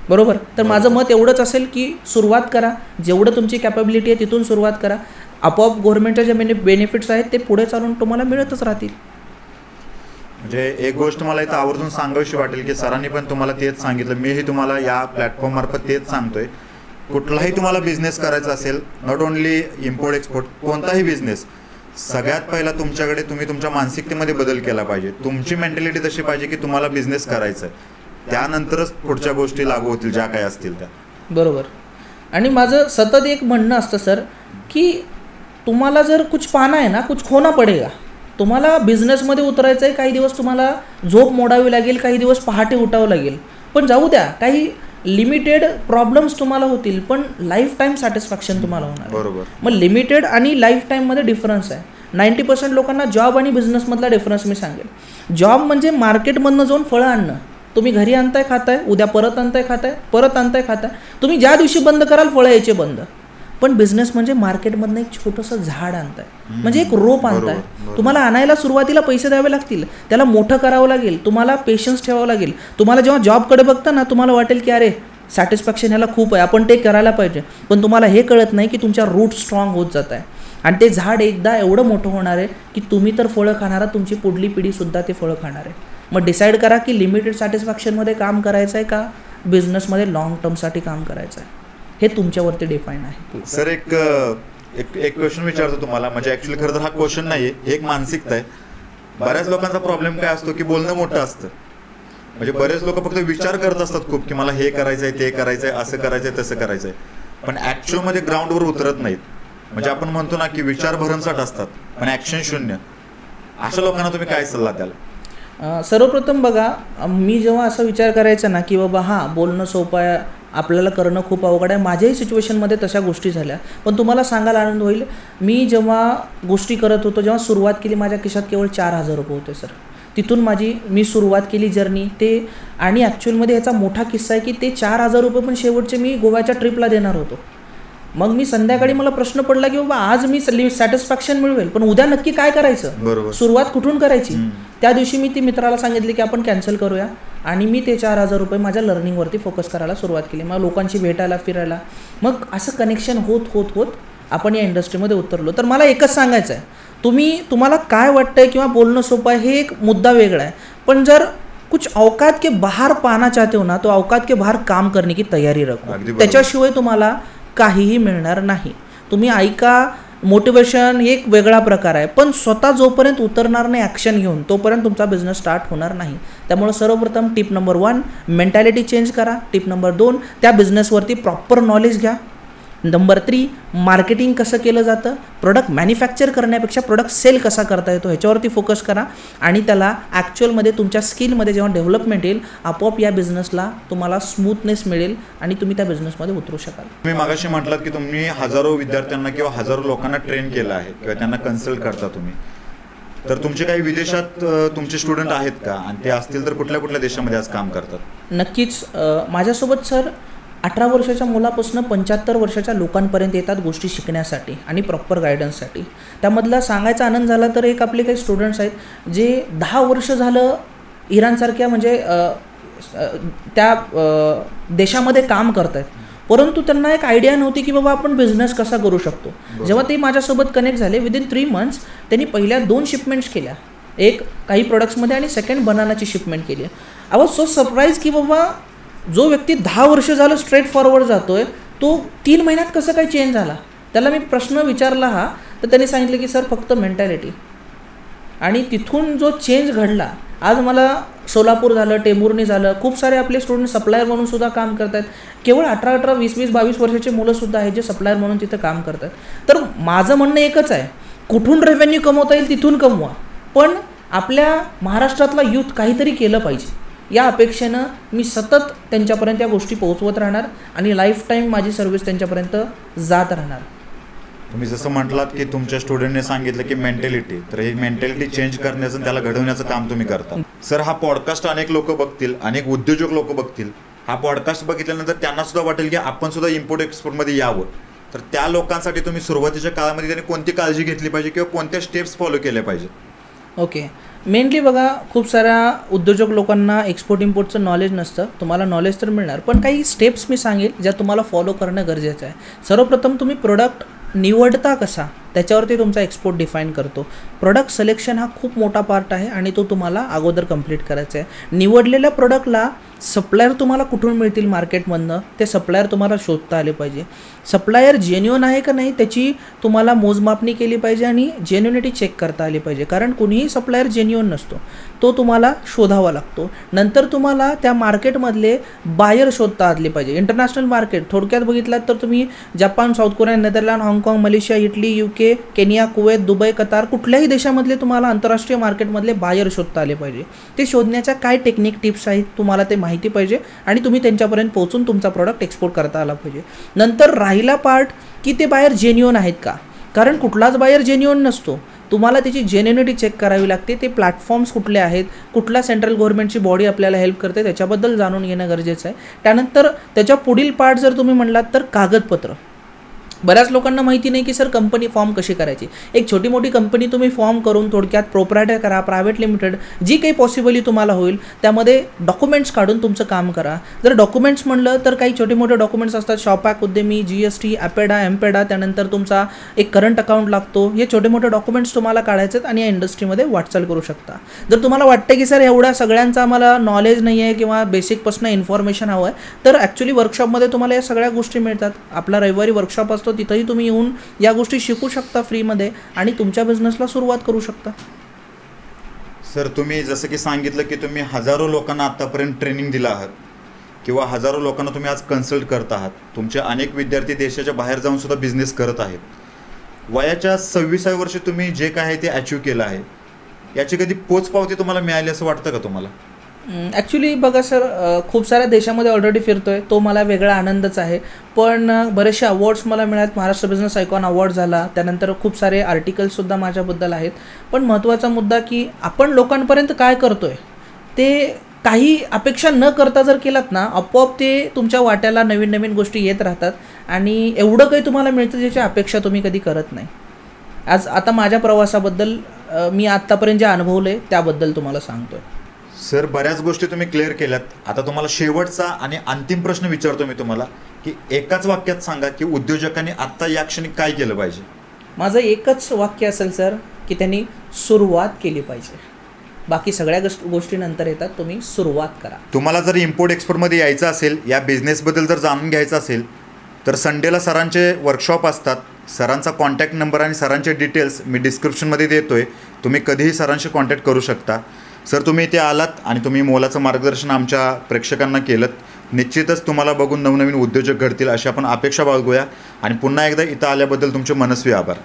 [SPEAKER 1] बरोबर. तर माझं मत एवढंच असेल की सुरुवात करा, जेवढं तुमची कॅपॅबिलिटी आहे तिथून सुरुवात करा. आपोआप गव्हर्नमेंटच्या जे बेनिफिट्स आहेत ते पुढे चालून तुम्हाला मिळतच राहतील.
[SPEAKER 2] म्हणजे एक गोष्ट मला इथं आवर्जून सांगावीशी वाटेल की सरांनी पण तुम्हाला तेच सांगितलं, मीही तुम्हाला या प्लॅटफॉर्म मार्फत तेच सांगतोय. कुठलाही तुम्हाला बिझनेस करायचा असेल, नॉट ओन्ली इम्पोर्ट एक्सपोर्ट, कोणताही बिझनेस, सगळ्यात पहिला तुमच्याकडे तुम्ही तुमच्या मानसिकतेमध्ये बदल केला पाहिजे. तुमची मेंटॅलिटी तशी पाहिजे की तुम्हाला बिझनेस करायचा आहे, त्यानंतरच पुढच्या गोष्टी लागू होतील ज्या काही असतील त्या.
[SPEAKER 1] बरोबर. आणि माझं सतत एक म्हणणं असतं सर की तुम्हाला जर कुछ पाना आहे ना, कुछ खोना पडेगा. तुम्हाला बिझनेसमध्ये उतरायचं आहे, काही दिवस तुम्हाला झोप मोडावी लागेल, काही दिवस पहाटे उठावं लागेल, पण जाऊ द्या, काही लिमिटेड प्रॉब्लेम्स तुम्हाला होतील, पण लाईफ टाईम सॅटिस्फॅक्शन तुम्हाला होणार.
[SPEAKER 2] बरोबर.
[SPEAKER 1] मग लिमिटेड आणि लाईफ टाईममध्ये डिफरन्स आहे. 90% लोकांना जॉब आणि बिझनेसमधला डिफरन्स मी सांगेल. जॉब म्हणजे मार्केटमधनं जाऊन फळं आणणं, तुम्ही घरी आणताय खाताय, उद्या परत आणताय खाताय, परत आणताय खाताय, तुम्ही ज्या दिवशी बंद कराल फळं यायचे बंद. पण बिझनेस म्हणजे मार्केटमधनं एक छोटंसं झाड आणताय, म्हणजे एक रोप आणताय. तुम्हाला आणायला सुरुवातीला पैसे द्यावे लागतील, त्याला मोठं करावं लागेल, तुम्हाला पेशन्स ठेवावं लागेल. तुम्हाला जेव्हा जॉबकडे बघता ना, तुम्हाला वाटेल की अरे सॅटिस्फॅक्शन याला खूप आहे, आपण ते करायला पाहिजे. पण तुम्हाला हे कळत नाही की तुमच्या रूट स्ट्रॉंग होत जात आहे आणि ते झाड एकदा एवढं मोठं होणार आहे की तुम्ही तर फळं खाणार, तुमची पुढली पिढीसुद्धा ते फळं खाणार आहे. मग डिसाईड करा की लिमिटेड सॅटिस्फॅक्शनमध्ये काम करायचं आहे का बिझनेसमध्ये लॉंग टर्मसाठी काम करायचं आहे, हे तुमच्यावरती डिफाईन आहे.
[SPEAKER 2] सर एक क्वेश्चन विचारतो तुम्हाला, म्हणजे ऍक्च्युअली खरं तर हा क्वेश्चन नाही, एक मानसिकता आहे. बऱ्याच लोकांचा प्रॉब्लेम काय असतो की बोलणं मोठं असतं, म्हणजे बरेच लोक फक्त विचार करत असतात खूप की मला हे करायचंय, ते करायचंय, असं करायचंय, तसं करायचंय, पण ऍक्च्युअल मध्ये ग्राउंडवर उतरत नाहीत. म्हणजे आपण म्हणतो ना की विचार भरमसाठ असतात पण ऍक्शन शून्य. अशा लोकांना तुम्ही काय सल्ला द्याल?
[SPEAKER 1] सर्वप्रथम बघा, मी जेव्हा असा विचार करायचा ना की बाबा हां बोलणं सोपं आहे, आपल्याला करणं खूप अवघड आहे, माझ्याही सिच्युएशनमध्ये तशा गोष्टी झाल्या. पण तुम्हाला सांगायला आनंद होईल, मी जेव्हा गोष्टी करत होतो, जेव्हा सुरुवात केली, माझ्या खिशात केवळ 4,000 रुपये होते सर. तिथून मी सुरुवात केली जर्नी ते. आणि ॲक्च्युअलमध्ये याचा मोठा किस्सा आहे की ते 4,000 रुपये पण शेवटचे मी गोव्याच्या ट्रिपला देणार होतो. मग मी संध्याकाळी मला प्रश्न पडला की बाबा आज मी सॅटिस्फॅक्शन मिळवेल, पण उद्या नक्की काय करायचं, सुरुवात कुठून करायची. त्या दिवशी मी ती मित्राला सांगितले की आपण कॅन्सल करूया, आणि मी ते 4,000 रुपये माझ्या लर्निंगवरती फोकस करायला सुरुवात केली. मग लोकांशी भेटायला फिरायला, मग असं कनेक्शन होत होत होत आपण या इंडस्ट्रीमध्ये उतरलो. तर मला एकच सांगायचं आहे, तुम्हाला काय वाटतंय किंवा बोलणं सोपं आहे हे एक मुद्दा वेगळा आहे, पण जर कुछ औकात के बाहर पाना चाहते हो ना, तो औकात के बाहर काम करने की तयारी रखो. त्याच्याशिवाय तुम्हाला काहीही मिळणार नाही. तुम्ही ऐका, मोटिवेशन एक वेगळा प्रकार आहे, पण स्वतः जोपर्यंत उतरणार नाही ॲक्शन घेऊन, तोपर्यंत तुमचा बिझनेस स्टार्ट होणार नाही. त्यामुळे सर्वप्रथम टिप नंबर 1 मेंटॅलिटी चेंज करा. टिप नंबर 2 त्या बिझनेसवरती प्रॉपर नॉलेज घ्या. नंबर 3 मार्केटिंग कसं केलं जातं, प्रोडक्ट मॅन्युफॅक्चर करण्यापेक्षा प्रोडक्ट सेल कसा करता येतो ह्याच्यावरती फोकस करा. आणि त्याला ॲक्च्युअलमध्ये तुमच्या स्किलमध्ये जेव्हा डेव्हलपमेंट येईल, आपोआप या बिझनेसला तुम्हाला स्मूथनेस मिळेल आणि तुम्ही त्या बिझनेसमध्ये उतरू शकाल.
[SPEAKER 2] तुम्ही मागाशी म्हटलात की तुम्ही हजारो विद्यार्थ्यांना किंवा हजारो लोकांना ट्रेन केलं आहे किंवा त्यांना कन्सल्ट करता तुम्ही, तर तुमचे काही विदेशात तुमचे स्टुडंट आहेत का, आणि ते असतील तर कुठल्या कुठल्या देशामध्ये आज काम करतात?
[SPEAKER 1] नक्कीच. माझ्यासोबत सर 18 वर्षाच्या मुलापासून 75 वर्षाच्या लोकांपर्यंत येतात गोष्टी शिकण्यासाठी आणि प्रॉपर गायडन्ससाठी. त्यामधला सांगायचा आनंद झाला तर एक आपले काही स्टुडंट्स आहेत जे 10 वर्ष झालं इराणसारख्या म्हणजे त्या देशामध्ये काम करत आहेत, परंतु त्यांना एक आयडिया नव्हती की बाबा आपण बिझनेस कसा करू शकतो. जेव्हा ते माझ्यासोबत कनेक्ट झाले, विदिन 3 मंथ्स त्यांनी पहिल्या 2 शिपमेंट्स केल्या, एक काही प्रोडक्ट्समध्ये आणि सेकंड बनानाची शिपमेंट केली. आय वॉज सो सरप्राईज की बाबा जो व्यक्ती 10 वर्ष झालं स्ट्रेट फॉरवर्ड जातोय, तो 3 महिन्यात कसं काय चेंज झाला. त्याला मी प्रश्न विचारला हा, तर त्यांनी सांगितलं की सर फक्त मेंटॅलिटी. आणि तिथून जो चेंज घडला, आज मला सोलापूर झालं, टेंभुर्णी झालं, खूप सारे आपले स्टुडंट सप्लायर म्हणून सुद्धा काम करत आहेत. केवळ 18, 20, 22 वर्षाचे मुलंसुद्धा आहेत जे सप्लायर म्हणून तिथं काम करतात. तर माझं म्हणणं एकच आहे, कुठून रेव्हेन्यू कमवता येईल तिथून कमवा, पण आपल्या महाराष्ट्रातला यूथ काहीतरी केलं पाहिजे या अपेक्षेनं मी सतत त्यांच्यापर्यंत या गोष्टी पोहोचवत राहणार आणि लाईफ टाईम माझी सर्व्हिस त्यांच्यापर्यंत जात राहणार.
[SPEAKER 2] तुम्ही जसं म्हटलात की तुमच्या स्टुडंटने सांगितलं की मेंटॅलिटी, तर ही मेंटॅलिटी चेंज करण्याचं, त्याला घडवण्याचं काम तुम्ही करता. सर, हा पॉडकास्ट अनेक लोक बघतील, अनेक उद्योजक लोक बघतील. हा पॉडकास्ट बघितल्यानंतर त्यांना सुद्धा वाटेल की आपण सुद्धा इम्पोर्ट एक्सपोर्टमध्ये यावं. तर त्या लोकांसाठी तुम्ही सुरुवातीच्या काळामध्ये त्यांनी कोणती काळजी घेतली पाहिजे किंवा कोणत्या स्टेप्स फॉलो केल्या पाहिजे?
[SPEAKER 1] ओके, मेनली बघा, खूप साऱ्या उद्योजक लोकांना एक्सपोर्ट इम्पोर्टचं नॉलेज नसतं. तुम्हाला नॉलेज तर मिळणार, पण काही स्टेप्स मी सांगेल ज्या तुम्हाला फॉलो करणं गरजेचं आहे. सर्वप्रथम तुम्ही प्रोडक्ट निवडता कसा त्याच्यावरती तुमचा एक्सपोर्ट डिफाईन करतो. प्रोडक्ट सिलेक्शन हा खूप मोठा पार्ट आहे आणि तो तुम्हाला अगोदर कंप्लीट करायचा आहे. निवडलेल्या प्रोडक्टला सप्लायर तुम्हाला कुठून मिळतील मार्केटमधनं, ते सप्लायर तुम्हाला शोधता आले पाहिजे. सप्लायर जेन्युइन आहे का नाही त्याची तुम्हाला मोजमापणी केली पाहिजे आणि जेन्युनिटी चेक करता आली पाहिजे, कारण कुणीही सप्लायर जेन्युइन नसतो, तो तुम्हाला शोधावा लागतो. नंतर तुम्हाला त्या मार्केटमधले बायर शोधता आले पाहिजे. इंटरनॅशनल मार्केट थोडक्यात बघितलात तर तुम्ही जपान, साऊथ कोरिया, नेदरलँड, हाँगकाँग, Malaysia, Italy, UK, Kenya, Kuwait, Dubai, Qatar, कुठल्याही देशामधले तुम्हाला आंतरराष्ट्रीय मार्केटमधले बायर शोधता आले पाहिजे. ते शोधण्याच्या काय टेक्निक, टिप्स आहेत तुम्हाला ते माहिती पाहिजे आणि तुम्ही त्यांच्यापर्यंत पोहोचून तुमचा प्रोडक्ट एक्सपोर्ट करता आला पाहिजे. नंतर राहिला पार्ट की ते बायर जेन्युइन आहेत का, कारण कुठलाच बायर जेन्युइन नसतो. तुम्हाला त्याची जेन्युनिटी चेक करावी लागते. ते प्लॅटफॉर्म्स कुठले आहेत, कुठला सेंट्रल गव्हर्नमेंटची बॉडी आपल्याला हेल्प करते त्याच्याबद्दल जाणून घेणं गरजेचं आहे. त्यानंतर त्याच्या पुढील पार्ट जर तुम्ही म्हणलात तर कागदपत्र. बऱ्याच लोकांना माहिती नाही की सर कंपनी फॉर्म कशी करायची. एक छोटी मोठी कंपनी तुम्ही फॉर्म करून थोडक्यात प्रोप्रायटर करा, प्रायव्हेट लिमिटेड, जी काही पॉसिबली तुम्हाला होईल त्यामध्ये डॉक्युमेंट्स काढून तुमचं काम करा. जर डॉक्युमेंट्स म्हणलं तर काही छोटे मोठे डॉक्युमेंट्स असतात, शॉपॅक, उद्यमी, GST, ॲपेडा, एम्पेडा, त्यानंतर तुमचा एक करंट अकाउंट लागतो. हे छोटे मोठे डॉक्युमेंट्स तुम्हाला काढायचे आणि या इंडस्ट्रीमध्ये वाटचाल करू शकता. जर तुम्हाला वाटतं की सर एवढ्या सगळ्यांचा आम्हाला नॉलेज नाही आहे किंवा बेसिकपासून इन्फॉर्मेशन हवं आहे, तर ॲक्च्युली वर्कशॉपमध्ये तुम्हाला या सगळ्या गोष्टी मिळतात. आपला रविवारी वर्कशॉप असतो, तिथंही तुम्ही येऊन या गोष्टी शिकू शकता फ्रीमध्ये आणि तुमच्या बिझनेसला सुरुवात करू शकता.
[SPEAKER 2] सर, तुम्ही जसं की सांगितलं की तुम्ही हजारो लोकांना आतापर्यंत ट्रेनिंग दिला आहात किंवा हजारो लोकांना तुम्ही आज कन्सल्ट करत आहात. तुमचे अनेक विद्यार्थी देशाच्या बाहेर जाऊन सुद्धा बिझनेस करत आहेत. वयाच्या 26व्या वर्षी तुम्ही जे काय आहे ते अचीव केलं आहे. याची कधी पोचपावती तुम्हाला मिळाली असं वाटतं का तुम्हाला?
[SPEAKER 1] ॲक्च्युली बघा सर, खूप साऱ्या देशामध्ये ऑलरेडी फिरतोय, तो मला वेगळा आनंदच आहे. पण बरेचसे अवॉर्ड्स मला मिळाले. महाराष्ट्र बिझनेस आयकॉन अवॉर्ड झाला, त्यानंतर खूप सारे आर्टिकल्ससुद्धा माझ्याबद्दल आहेत. पण महत्त्वाचा मुद्दा की आपण लोकांपर्यंत काय करतोय ते काही अपेक्षा न करता जर केलात ना, आपोआप ते तुमच्या वाट्याला नवीन नवीन गोष्टी येत राहतात आणि एवढं काही तुम्हाला मिळतं ज्याची अपेक्षा तुम्ही कधी करत नाही. आता माझ्या प्रवासाबद्दल मी आत्तापर्यंत जे अनुभवलं आहे त्याबद्दल तुम्हाला सांगतोय.
[SPEAKER 2] सर, बऱ्याच गोष्टी तुम्ही क्लिअर केल्यात. आता तुम्हाला शेवटचा आणि अंतिम प्रश्न विचारतो मी तुम्हाला, की एकाच वाक्यात सांगा की उद्योजकांनी आत्ता या क्षणी काय केलं पाहिजे?
[SPEAKER 1] माझं एकच वाक्य असेल सर, की त्यांनी सुरुवात केली पाहिजे. बाकी सगळ्या गोष्टी नंतर येतात, तुम्ही सुरुवात करा.
[SPEAKER 2] तुम्हाला जर इम्पोर्ट एक्सपोर्टमध्ये यायचं असेल, या बिझनेसबद्दल जर जाणून घ्यायचं असेल, तर संडेला सरांचे वर्कशॉप असतात. सरांचा कॉन्टॅक्ट नंबर आणि सरांचे डिटेल्स मी डिस्क्रिप्शनमध्ये देतो आहे. तुम्ही कधीही सरांशी कॉन्टॅक्ट करू शकता. सर, तुम्ही इथे आलात आणि तुम्ही मोलाचं मार्गदर्शन आमच्या प्रेक्षकांना केलं. निश्चितच तुम्हाला बघून नवनवीन उद्योजक घडतील अशी आपण अपेक्षा बाळगूया. आणि पुन्हा एकदा इथं आल्याबद्दल तुमचे मनस्वी आभार.